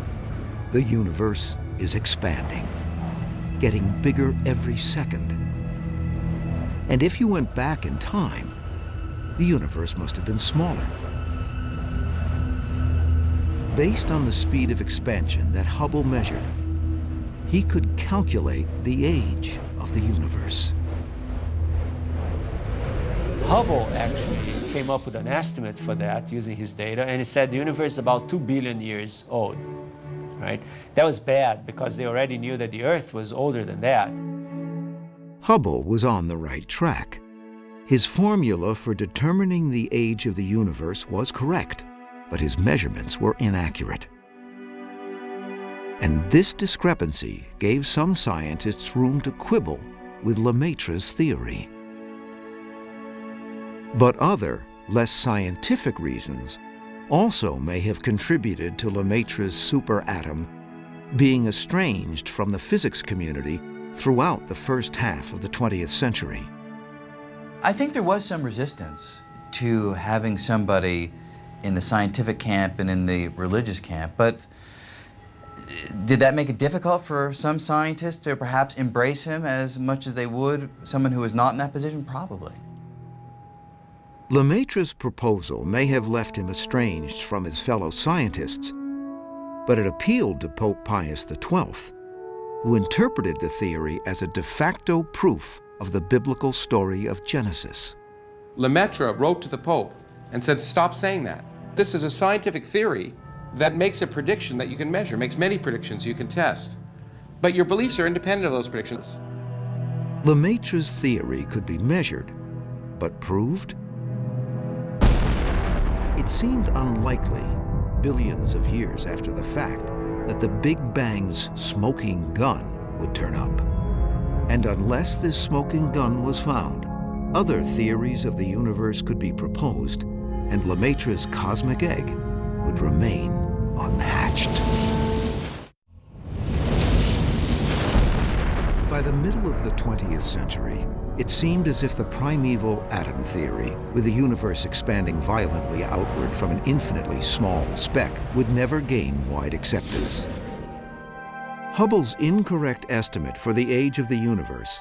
the universe is expanding, getting bigger every second. And if you went back in time, the universe must have been smaller. Based on the speed of expansion that Hubble measured, he could calculate the age of the universe. Hubble actually came up with an estimate for that using his data, and he said the universe is about 2 billion years old, right? That was bad because they already knew that the Earth was older than that. Hubble was on the right track. His formula for determining the age of the universe was correct, but his measurements were inaccurate. And this discrepancy gave some scientists room to quibble with Lemaitre's theory. But other, less scientific reasons also may have contributed to Lemaitre's superatom being estranged from the physics community throughout the first half of the 20th century. I think there was some resistance to having somebody in the scientific camp and in the religious camp, but did that make it difficult for some scientists to perhaps embrace him as much as they would someone who was not in that position? Probably. Lemaitre's proposal may have left him estranged from his fellow scientists, but it appealed to Pope Pius XII, who interpreted the theory as a de facto proof of the biblical story of Genesis. Lemaitre wrote to the Pope and said, stop saying that. This is a scientific theory that makes a prediction that you can measure, makes many predictions you can test. But your beliefs are independent of those predictions. Lemaitre's theory could be measured, but proved? It seemed unlikely, billions of years after the fact, that the Big Bang's smoking gun would turn up. And unless this smoking gun was found, other theories of the universe could be proposed, and Lemaitre's cosmic egg would remain unhatched. By the middle of the 20th century, it seemed as if the primeval atom theory, with the universe expanding violently outward from an infinitely small speck, would never gain wide acceptance. Hubble's incorrect estimate for the age of the universe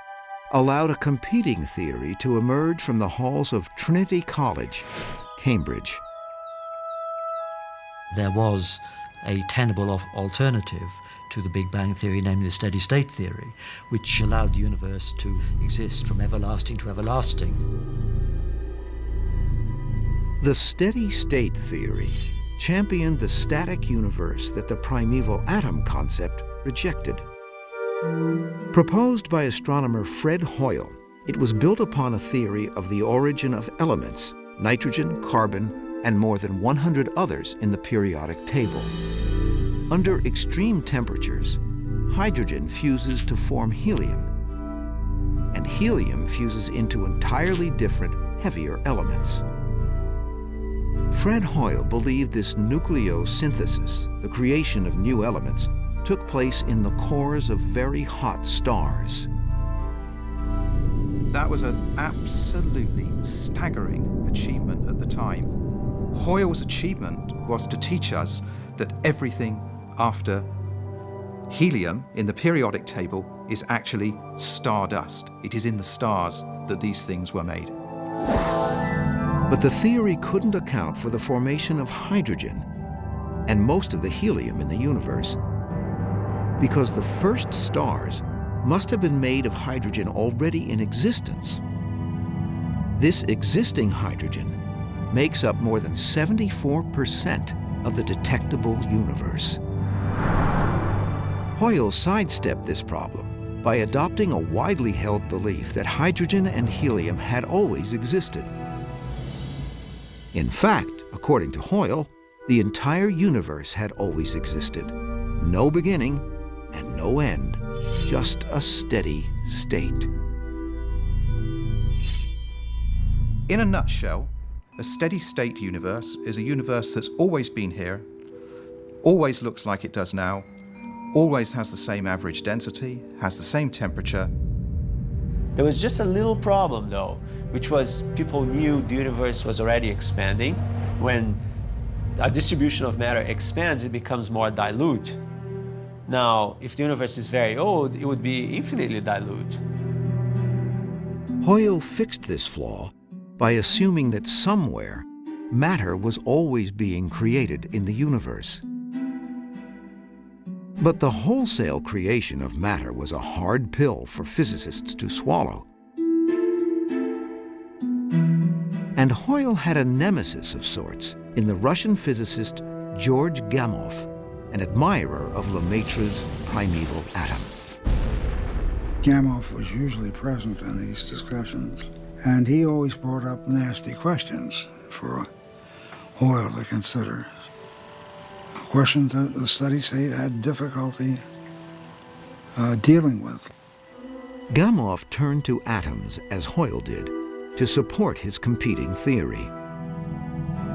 allowed a competing theory to emerge from the halls of Trinity College, Cambridge. There was a tenable alternative to the Big Bang theory, namely the steady state theory, which allowed the universe to exist from everlasting to everlasting. The steady state theory championed the static universe that the primeval atom concept rejected. Proposed by astronomer Fred Hoyle, it was built upon a theory of the origin of elements, nitrogen, carbon, and more than 100 others in the periodic table. Under extreme temperatures, hydrogen fuses to form helium, and helium fuses into entirely different, heavier elements. Fred Hoyle believed this nucleosynthesis, the creation of new elements, took place in the cores of very hot stars. That was an absolutely staggering achievement at the time. Hoyle's achievement was to teach us that everything after helium in the periodic table is actually stardust. It is in the stars that these things were made. But the theory couldn't account for the formation of hydrogen and most of the helium in the universe, because the first stars must have been made of hydrogen already in existence. This existing hydrogen makes up more than 74% of the detectable universe. Hoyle sidestepped this problem by adopting a widely held belief that hydrogen and helium had always existed. In fact, according to Hoyle, the entire universe had always existed. No beginning and no end, just a steady state. In a nutshell, A steady state universe is a universe that's always been here, always looks like it does now, always has the same average density, has the same temperature. There was just a little problem though, which was people knew the universe was already expanding. When a distribution of matter expands, it becomes more dilute. Now, if the universe is very old, it would be infinitely dilute. Hoyle fixed this flaw by assuming that somewhere matter was always being created in the universe. But the wholesale creation of matter was a hard pill for physicists to swallow. And Hoyle had a nemesis of sorts in the Russian physicist George Gamow, an admirer of Lemaitre's primeval atom. Gamow was usually present in these discussions, and he always brought up nasty questions for Hoyle to consider. Questions that the steady state had difficulty dealing with. Gamow turned to atoms, as Hoyle did, to support his competing theory.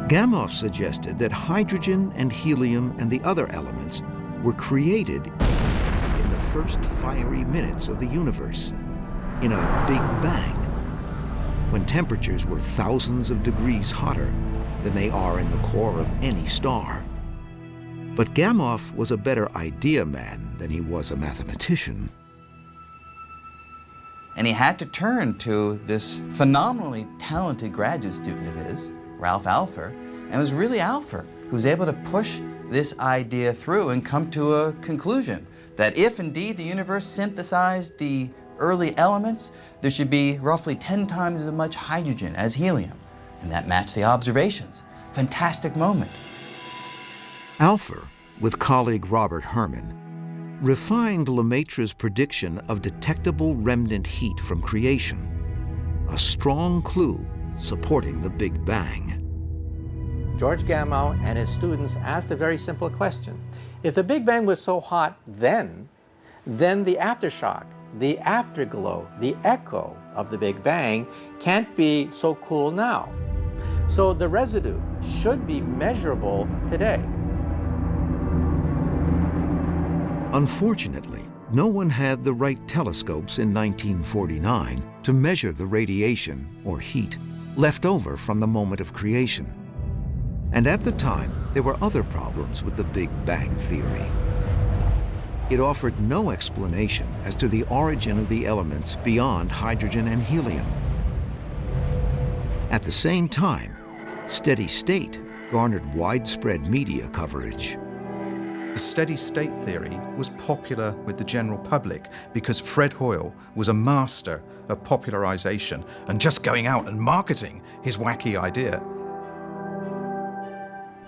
Gamow suggested that hydrogen and helium and the other elements were created in the first fiery minutes of the universe, in a Big Bang, when temperatures were thousands of degrees hotter than they are in the core of any star. But Gamow was a better idea man than he was a mathematician. And he had to turn to this phenomenally talented graduate student of his, Ralph Alpher, and it was really Alpher who was able to push this idea through and come to a conclusion that if indeed the universe synthesized the early elements, there should be roughly 10 times as much hydrogen as helium. And that matched the observations. Fantastic moment. Alpher, with colleague Robert Herman, refined Lemaitre's prediction of detectable remnant heat from creation, a strong clue supporting the Big Bang. George Gamow and his students asked a very simple question. If the Big Bang was so hot then the aftershock, the afterglow, the echo of the Big Bang can't be so cool now. So the residue should be measurable today. Unfortunately, no one had the right telescopes in 1949 to measure the radiation, or heat, left over from the moment of creation. And at the time, there were other problems with the Big Bang theory. It offered no explanation as to the origin of the elements beyond hydrogen and helium. At the same time, steady state garnered widespread media coverage. The steady state theory was popular with the general public because Fred Hoyle was a master of popularization and just going out and marketing his wacky idea.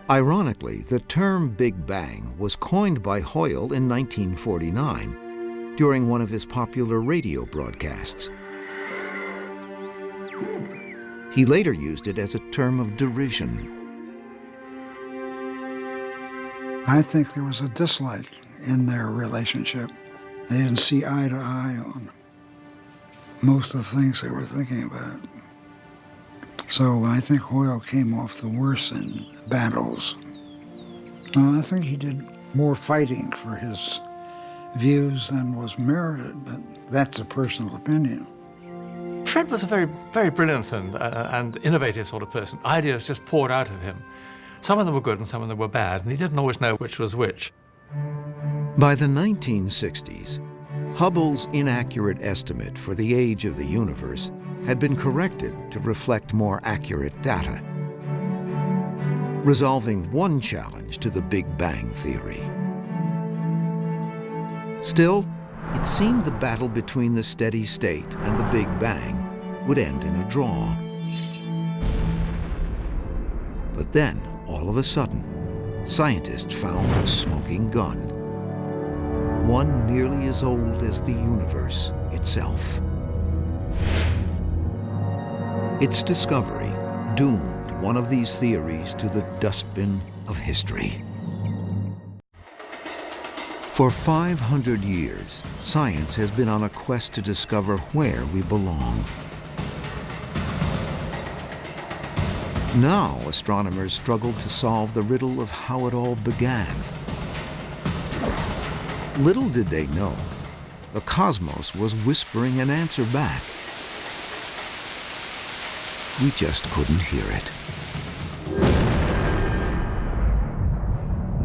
Ironically, the term Big Bang was coined by Hoyle in 1949 during one of his popular radio broadcasts. He later used it as a term of derision. I think there was a dislike in their relationship. They didn't see eye to eye on most of the things they were thinking about. So I think Hoyle came off the worst in battles. I think he did more fighting for his views than was merited, but that's a personal opinion. Fred was a very, very brilliant and innovative sort of person. Ideas just poured out of him. Some of them were good and some of them were bad, and he didn't always know which was which. By the 1960s, Hubble's inaccurate estimate for the age of the universe had been corrected to reflect more accurate data, resolving one challenge to the Big Bang theory. Still, it seemed the battle between the steady state and the Big Bang would end in a draw. But then, all of a sudden, scientists found a smoking gun, one nearly as old as the universe itself. Its discovery doomed one of these theories to the dustbin of history. For 500 years, science has been on a quest to discover where we belong. Now astronomers struggled to solve the riddle of how it all began. Little did they know, the cosmos was whispering an answer back. We just couldn't hear it.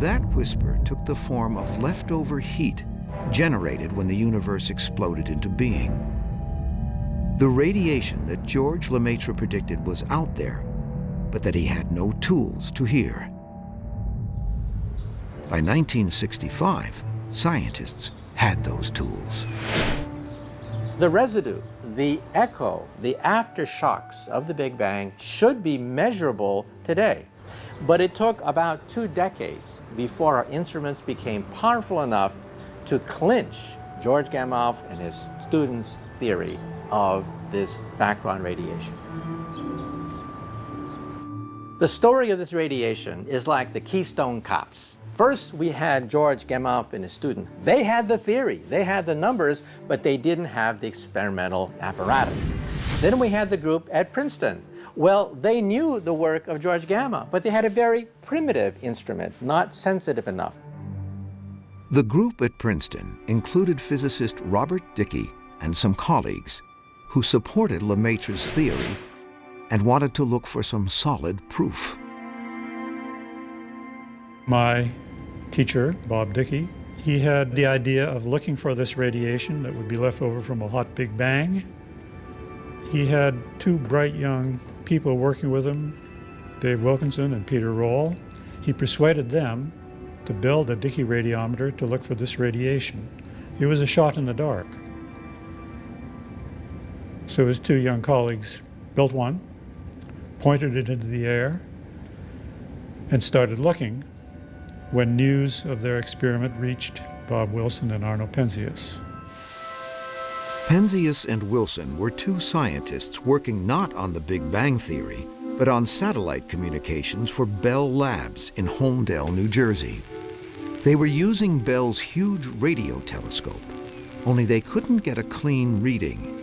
That whisper took the form of leftover heat generated when the universe exploded into being. The radiation that George Lemaitre predicted was out there, but that he had no tools to hear. By 1965, scientists had those tools. The residue, the echo, the aftershocks of the Big Bang should be measurable today. But it took about 2 decades before our instruments became powerful enough to clinch George Gamow and his students' theory of this background radiation. The story of this radiation is like the Keystone Cops. First, we had George Gamow and his student. They had the theory, they had the numbers, but they didn't have the experimental apparatus. Then we had the group at Princeton. Well, they knew the work of George Gamow, but they had a very primitive instrument, not sensitive enough. The group at Princeton included physicist Robert Dicke and some colleagues who supported Lemaitre's theory and wanted to look for some solid proof. My teacher, Bob Dicke, he had the idea of looking for this radiation that would be left over from a hot Big Bang. He had 2 bright young people working with him, Dave Wilkinson and Peter Roll. He persuaded them to build a Dicke radiometer to look for this radiation. It was a shot in the dark. So his 2 young colleagues built one, pointed it into the air, and started looking when news of their experiment reached Bob Wilson and Arno Penzias. Penzias and Wilson were 2 scientists working not on the Big Bang theory, but on satellite communications for Bell Labs in Holmdel, New Jersey. They were using Bell's huge radio telescope, only they couldn't get a clean reading.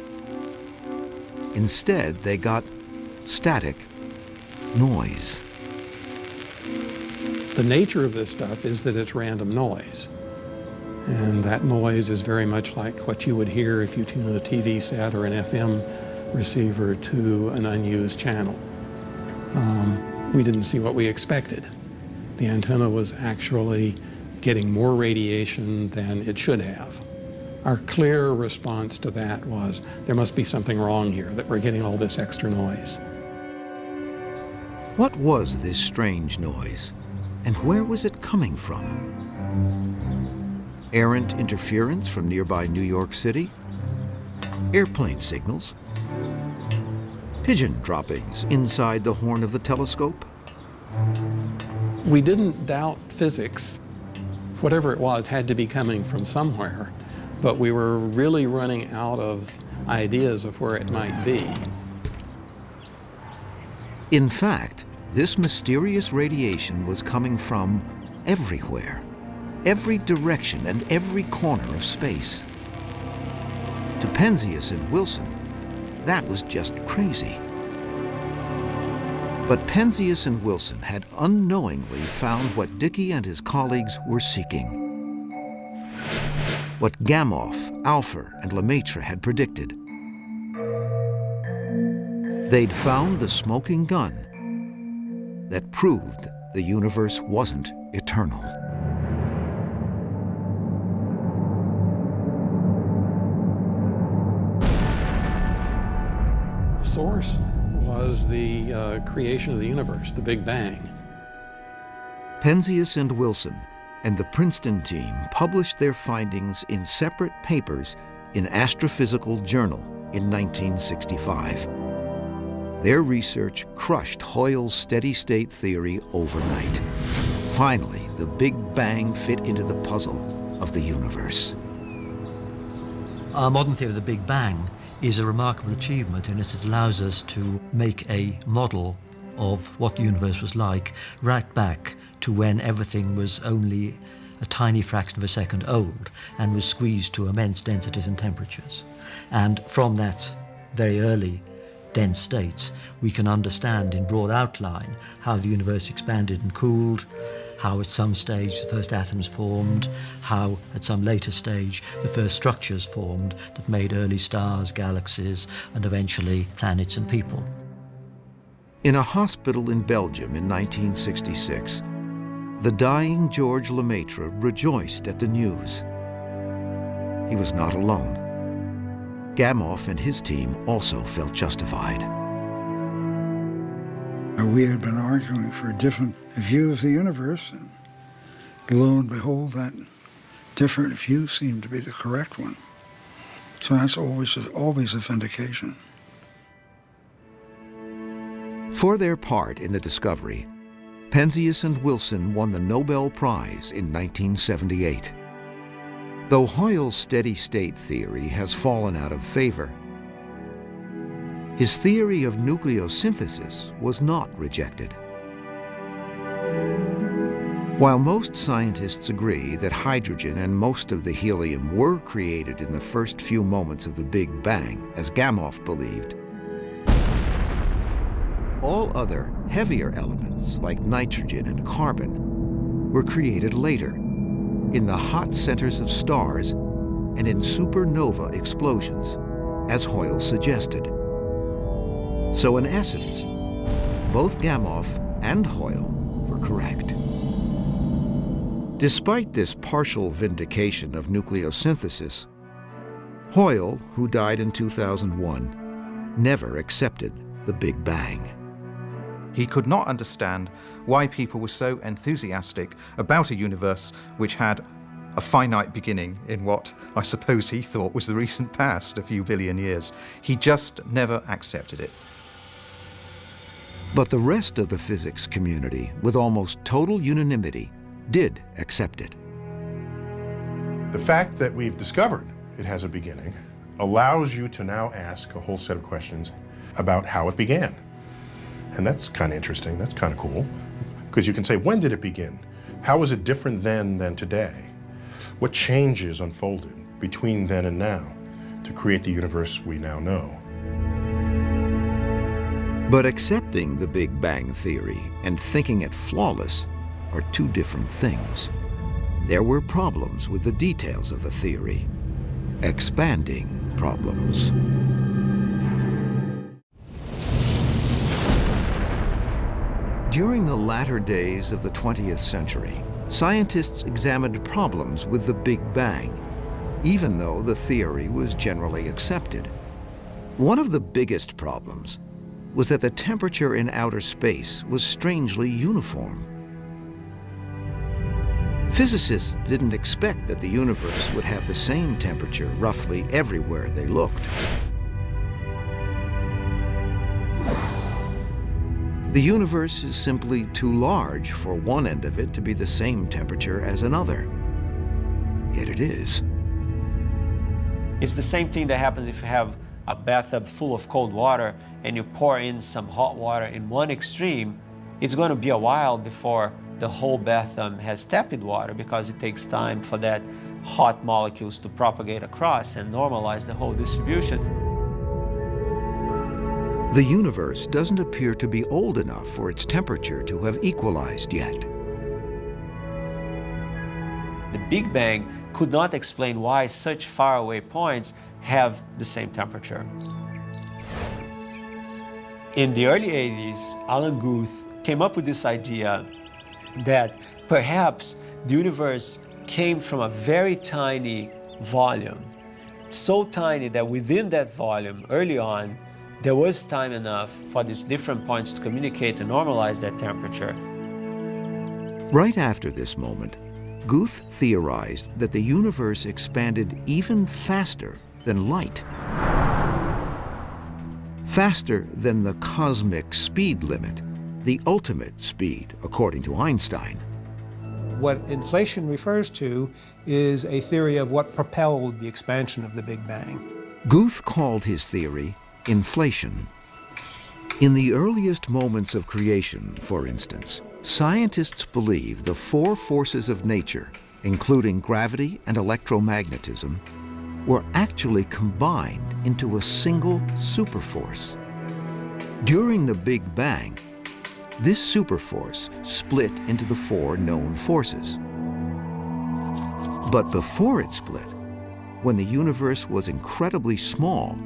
Instead, they got static noise. The nature of this stuff is that it's random noise. And that noise is very much like what you would hear if you tune a TV set or an FM receiver to an unused channel. We didn't see what we expected. The antenna was actually getting more radiation than it should have. Our clear response to that was, there must be something wrong here, that we're getting all this extra noise. What was this strange noise, and where was it coming from? Errant interference from nearby New York City? Airplane signals? Pigeon droppings inside the horn of the telescope? We didn't doubt physics. Whatever it was had to be coming from somewhere, but we were really running out of ideas of where it might be. In fact, this mysterious radiation was coming from everywhere, every direction and every corner of space. To Penzias and Wilson, that was just crazy. But Penzias and Wilson had unknowingly found what Dicke and his colleagues were seeking. What Gamow, Alpher, and Lemaitre had predicted. They'd found the smoking gun that proved the universe wasn't eternal. The source was the creation of the universe, the Big Bang. Penzias and Wilson and the Princeton team published their findings in separate papers in Astrophysical Journal in 1965. Their research crushed Hoyle's steady-state theory overnight. Finally, the Big Bang fit into the puzzle of the universe. Our modern theory of the Big Bang is a remarkable achievement in that it allows us to make a model of what the universe was like right back to when everything was only a tiny fraction of a second old and was squeezed to immense densities and temperatures. And from that very early dense states, we can understand in broad outline how the universe expanded and cooled, how at some stage the first atoms formed, how at some later stage the first structures formed that made early stars, galaxies, and eventually planets and people. In a hospital in Belgium in 1966, the dying Georges Lemaitre rejoiced at the news. He was not alone. Gamow and his team also felt justified. We had been arguing for a different view of the universe, and lo and behold, that different view seemed to be the correct one. So that's always a vindication. For their part in the discovery, Penzias and Wilson won the Nobel Prize in 1978. Though Hoyle's steady-state theory has fallen out of favor, his theory of nucleosynthesis was not rejected. While most scientists agree that hydrogen and most of the helium were created in the first few moments of the Big Bang, as Gamow believed, all other, heavier elements, like nitrogen and carbon, were created later, in the hot centers of stars and in supernova explosions, as Hoyle suggested. So in essence, both Gamow and Hoyle were correct. Despite this partial vindication of nucleosynthesis, Hoyle, who died in 2001, never accepted the Big Bang. He could not understand why people were so enthusiastic about a universe which had a finite beginning in what I suppose he thought was the recent past, a few billion years. He just never accepted it. But the rest of the physics community, with almost total unanimity, did accept it. The fact that we've discovered it has a beginning allows you to now ask a whole set of questions about how it began. And that's kind of interesting, that's kind of cool. Because you can say, when did it begin? How was it different then than today? What changes unfolded between then and now to create the universe we now know? But accepting the Big Bang theory and thinking it flawless are two different things. There were problems with the details of the theory, expanding problems. During the latter days of the 20th century, scientists examined problems with the Big Bang, even though the theory was generally accepted. One of the biggest problems was that the temperature in outer space was strangely uniform. Physicists didn't expect that the universe would have the same temperature roughly everywhere they looked. The universe is simply too large for one end of it to be the same temperature as another. Yet it is. It's the same thing that happens if you have a bathtub full of cold water and you pour in some hot water in one extreme. It's going to be a while before the whole bathtub has tepid water, because it takes time for that hot molecules to propagate across and normalize the whole distribution. The universe doesn't appear to be old enough for its temperature to have equalized yet. The Big Bang could not explain why such faraway points have the same temperature. In the early 80s, Alan Guth came up with this idea that perhaps the universe came from a very tiny volume, so tiny that within that volume, early on, there was time enough for these different points to communicate and normalize that temperature. Right after this moment, Guth theorized that the universe expanded even faster than light. Faster than the cosmic speed limit, the ultimate speed, according to Einstein. What inflation refers to is a theory of what propelled the expansion of the Big Bang. Guth called his theory inflation. In the earliest moments of creation, for instance, scientists believe the four forces of nature, including gravity and electromagnetism, were actually combined into a single superforce. During the Big Bang, this superforce split into the four known forces. But before it split, when the universe was incredibly small,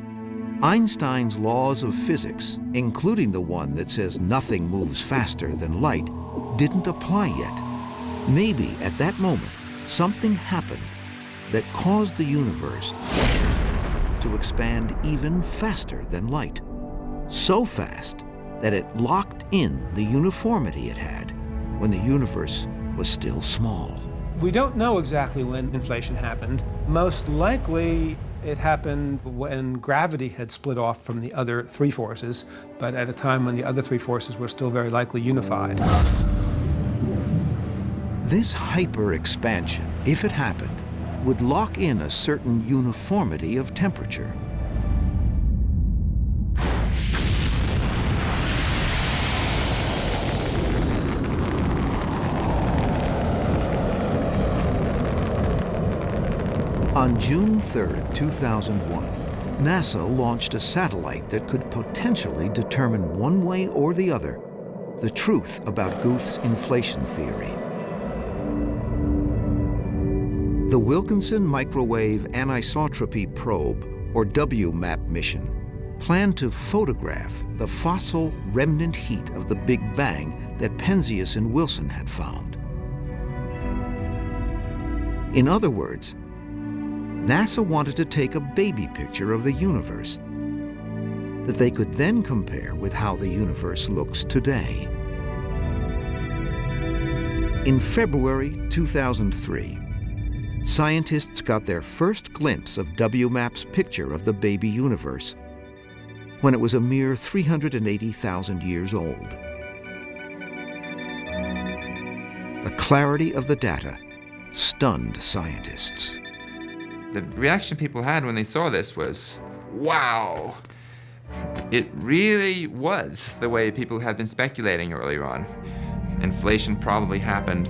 Einstein's laws of physics, including the one that says nothing moves faster than light, didn't apply yet. Maybe at that moment, something happened that caused the universe to expand even faster than light. So fast that it locked in the uniformity it had when the universe was still small. We don't know exactly when inflation happened. Most likely it happened when gravity had split off from the other three forces, but at a time when the other three forces were still very likely unified. This hyper-expansion, if it happened, would lock in a certain uniformity of temperature. On June 3, 2001, NASA launched a satellite that could potentially determine one way or the other the truth about Guth's inflation theory. The Wilkinson Microwave Anisotropy Probe, or WMAP mission, planned to photograph the fossil remnant heat of the Big Bang that Penzias and Wilson had found. In other words, NASA wanted to take a baby picture of the universe that they could then compare with how the universe looks today. In February 2003, scientists got their first glimpse of WMAP's picture of the baby universe when it was a mere 380,000 years old. The clarity of the data stunned scientists. The reaction people had when they saw this was, wow! It really was the way people had been speculating earlier on. Inflation probably happened.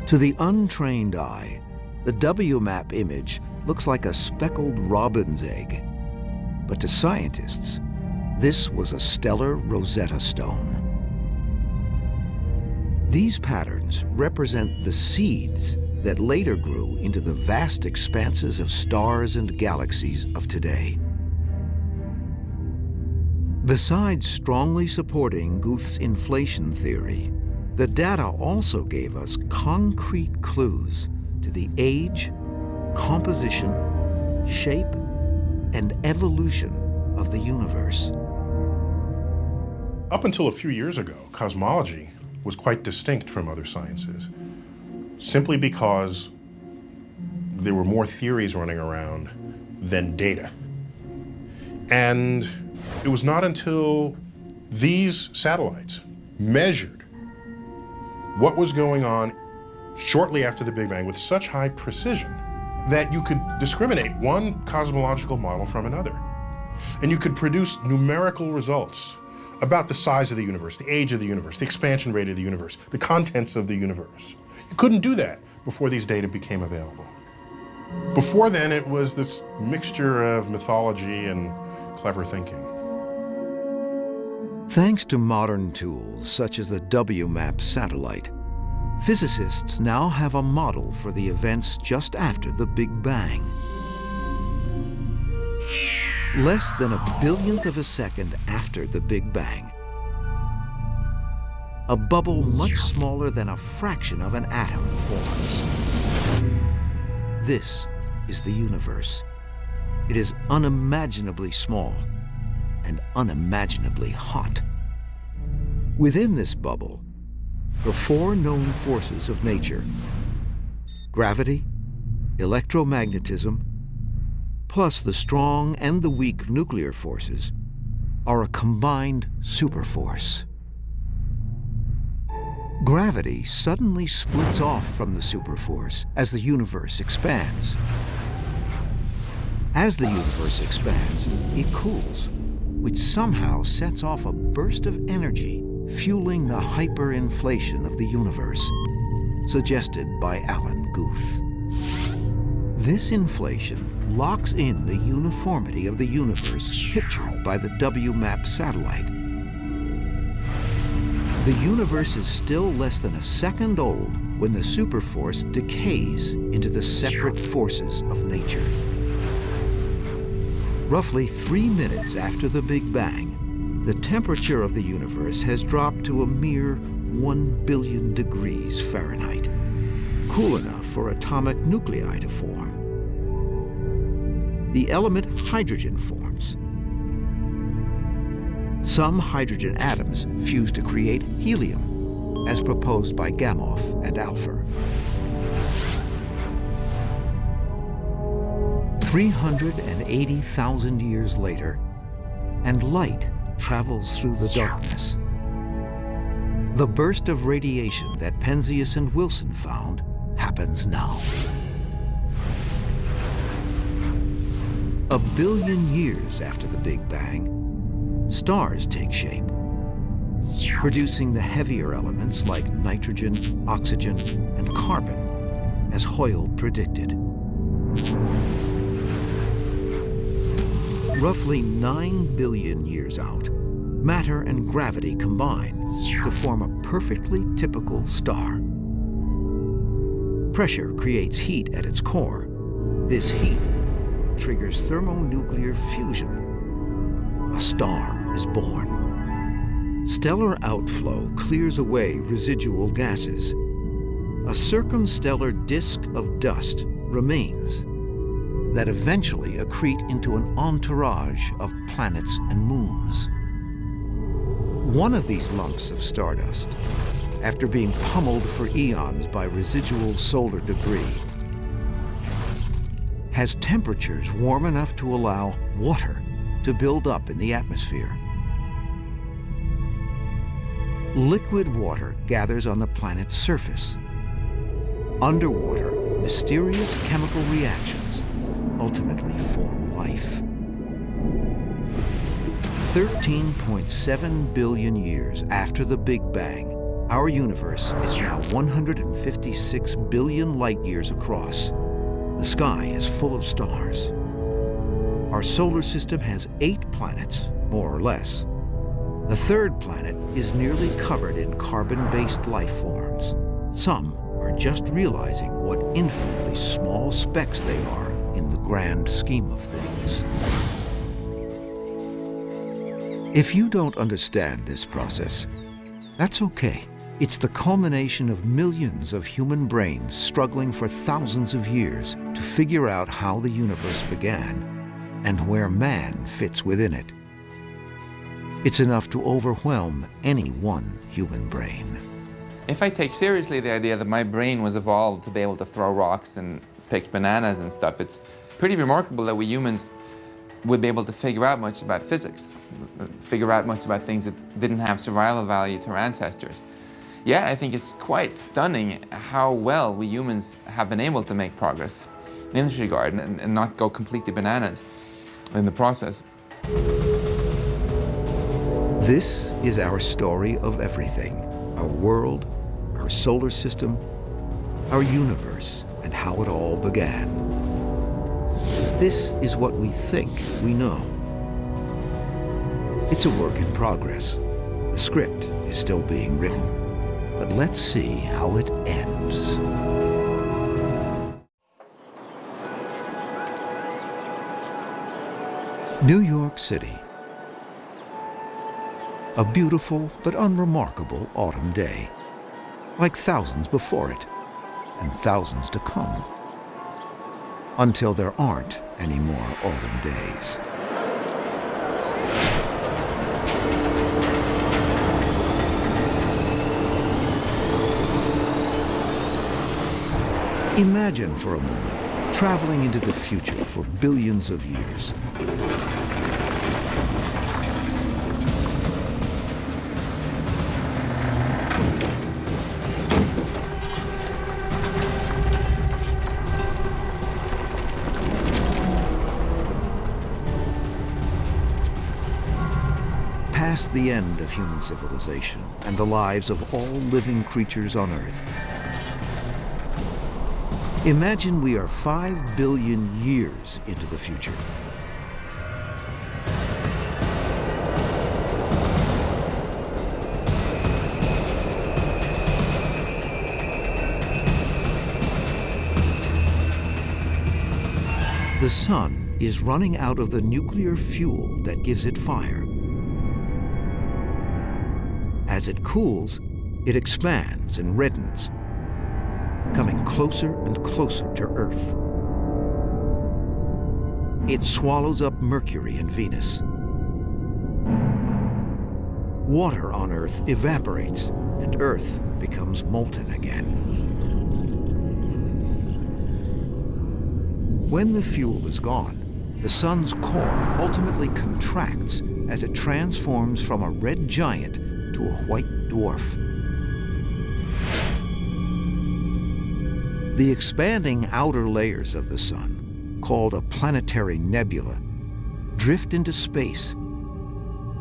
To the untrained eye, the WMAP image looks like a speckled robin's egg. But to scientists, this was a stellar Rosetta Stone. These patterns represent the seeds that later grew into the vast expanses of stars and galaxies of today. Besides strongly supporting Guth's inflation theory, the data also gave us concrete clues to the age, composition, shape, and evolution of the universe. Up until a few years ago, cosmology was quite distinct from other sciences, simply because there were more theories running around than data. And it was not until these satellites measured what was going on shortly after the Big Bang with such high precision that you could discriminate one cosmological model from another. And you could produce numerical results about the size of the universe, the age of the universe, the expansion rate of the universe, the contents of the universe. You couldn't do that before these data became available. Before then, it was this mixture of mythology and clever thinking. Thanks to modern tools such as the WMAP satellite, physicists now have a model for the events just after the Big Bang. Less than a billionth of a second after the Big Bang, a bubble much smaller than a fraction of an atom forms. This is the universe. It is unimaginably small and unimaginably hot. Within this bubble, the four known forces of nature, gravity, electromagnetism, plus the strong and the weak nuclear forces, are a combined superforce. Gravity suddenly splits off from the superforce as the universe expands. As the universe expands, it cools, which somehow sets off a burst of energy, fueling the hyperinflation of the universe, suggested by Alan Guth. This inflation locks in the uniformity of the universe pictured by the WMAP satellite. The universe is still less than a second old when the superforce decays into the separate forces of nature. Roughly 3 minutes after the Big Bang, the temperature of the universe has dropped to a mere 1 billion degrees Fahrenheit, cool enough for atomic nuclei to form. The element hydrogen forms. Some hydrogen atoms fuse to create helium, as proposed by Gamow and Alpher. 380,000 years later, and light travels through the darkness. The burst of radiation that Penzias and Wilson found happens now. 1 billion years after the Big Bang, stars take shape, producing the heavier elements like nitrogen, oxygen, and carbon, as Hoyle predicted. Roughly 9 billion years out, matter and gravity combine to form a perfectly typical star. Pressure creates heat at its core. This heat triggers thermonuclear fusion. A star is born. Stellar outflow clears away residual gases. A circumstellar disk of dust remains that eventually accrete into an entourage of planets and moons. One of these lumps of stardust, after being pummeled for eons by residual solar debris, has temperatures warm enough to allow water to build up in the atmosphere. Liquid water gathers on the planet's surface. Underwater, mysterious chemical reactions ultimately form life. 13.7 billion years after the Big Bang, our universe is now 156 billion light years across. The sky is full of stars. Our solar system has 8 planets, more or less. The third planet is nearly covered in carbon-based life forms. Some are just realizing what infinitely small specks they are in the grand scheme of things. If you don't understand this process, that's okay. It's the culmination of millions of human brains struggling for thousands of years to figure out how the universe began and where man fits within it. It's enough to overwhelm any one human brain. If I take seriously the idea that my brain was evolved to be able to throw rocks and pick bananas and stuff, it's pretty remarkable that we humans would be able to figure out much about physics, figure out much about things that didn't have survival value to our ancestors. Yeah, I think it's quite stunning how well we humans have been able to make progress in this regard and not go completely bananas in the process. This is our story of everything. Our world, our solar system, our universe, and how it all began. This is what we think we know. It's a work in progress. The script is still being written, but let's see how it ends. New York City. A beautiful but unremarkable autumn day, like thousands before it, and thousands to come, until there aren't any more autumn days. Imagine for a moment traveling into the future for billions of years. Past the end of human civilization and the lives of all living creatures on Earth. Imagine we are 5 billion years into the future. The sun is running out of the nuclear fuel that gives it fire. As it cools, it expands and reddens, coming closer and closer to Earth. It swallows up Mercury and Venus. Water on Earth evaporates, and Earth becomes molten again. When the fuel is gone, the sun's core ultimately contracts as it transforms from a red giant to a white dwarf. The expanding outer layers of the sun, called a planetary nebula, drift into space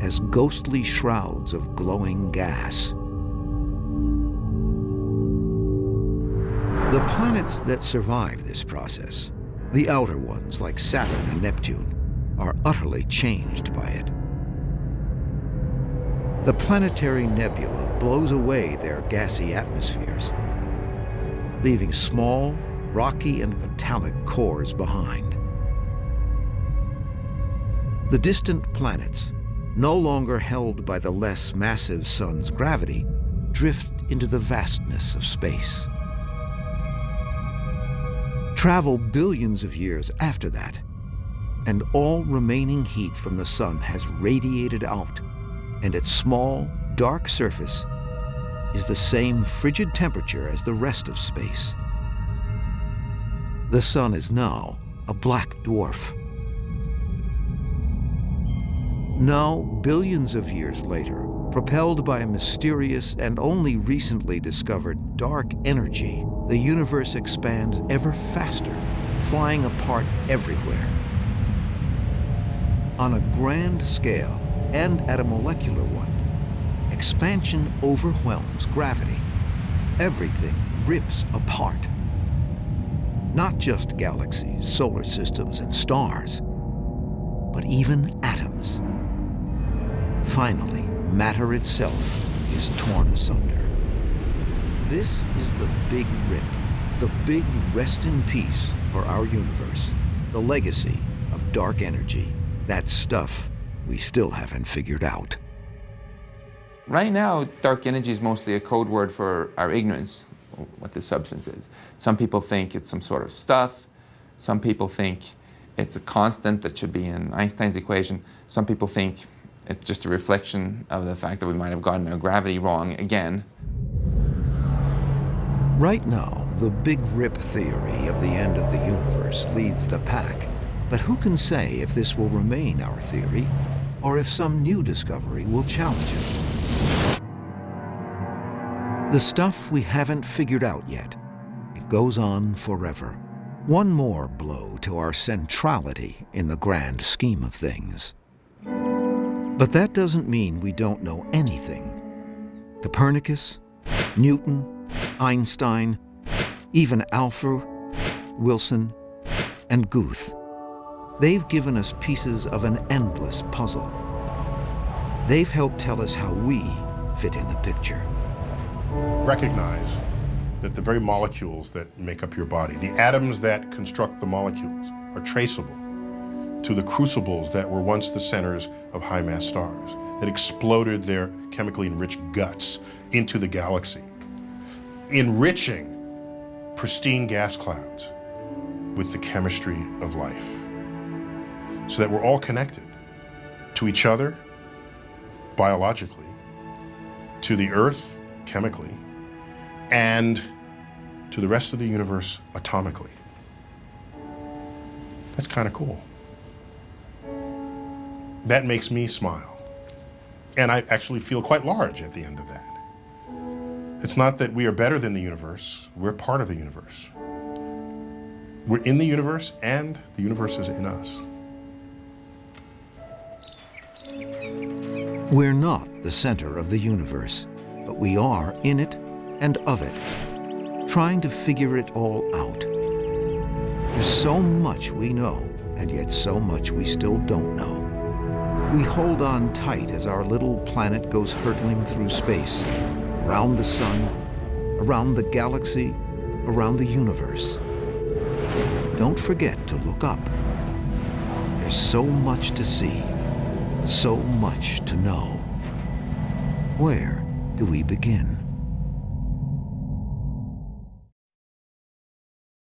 as ghostly shrouds of glowing gas. The planets that survive this process, the outer ones like Saturn and Neptune, are utterly changed by it. The planetary nebula blows away their gassy atmospheres, leaving small, rocky and metallic cores behind. The distant planets, no longer held by the less massive sun's gravity, drift into the vastness of space. Travel billions of years after that, and all remaining heat from the sun has radiated out, and its small, dark surface is the same frigid temperature as the rest of space. The sun is now a black dwarf. Now, billions of years later, propelled by a mysterious and only recently discovered dark energy, the universe expands ever faster, flying apart everywhere. On a grand scale and at a molecular one, expansion overwhelms gravity. Everything rips apart. Not just galaxies, solar systems, and stars, but even atoms. Finally, matter itself is torn asunder. This is the Big Rip, the big rest in peace for our universe, the legacy of dark energy, that stuff we still haven't figured out. Right now, dark energy is mostly a code word for our ignorance, what this substance is. Some people think it's some sort of stuff. Some people think it's a constant that should be in Einstein's equation. Some people think it's just a reflection of the fact that we might have gotten our gravity wrong again. Right now, the Big Rip theory of the end of the universe leads the pack. But who can say if this will remain our theory, or if some new discovery will challenge it? The stuff we haven't figured out yet, it goes on forever. One more blow to our centrality in the grand scheme of things. But that doesn't mean we don't know anything. Copernicus, Newton, Einstein, even Alpha, Wilson, and Guth. They've given us pieces of an endless puzzle. They've helped tell us how we fit in the picture. Recognize that the very molecules that make up your body, the atoms that construct the molecules, are traceable to the crucibles that were once the centers of high-mass stars, that exploded their chemically enriched guts into the galaxy, enriching pristine gas clouds with the chemistry of life, so that we're all connected to each other biologically, to the Earth chemically, and to the rest of the universe atomically. That's kind of cool. That makes me smile. And I actually feel quite large at the end of that. It's not that we are better than the universe, we're part of the universe. We're in the universe, and the universe is in us. We're not the center of the universe, but we are in it and of it, trying to figure it all out, There's so much we know, and yet so much we still don't know. We hold on tight as our little planet goes hurtling through space, around the sun, around the galaxy, around the universe. Don't forget to look up. There's so much to see, so much to know. Where do we begin?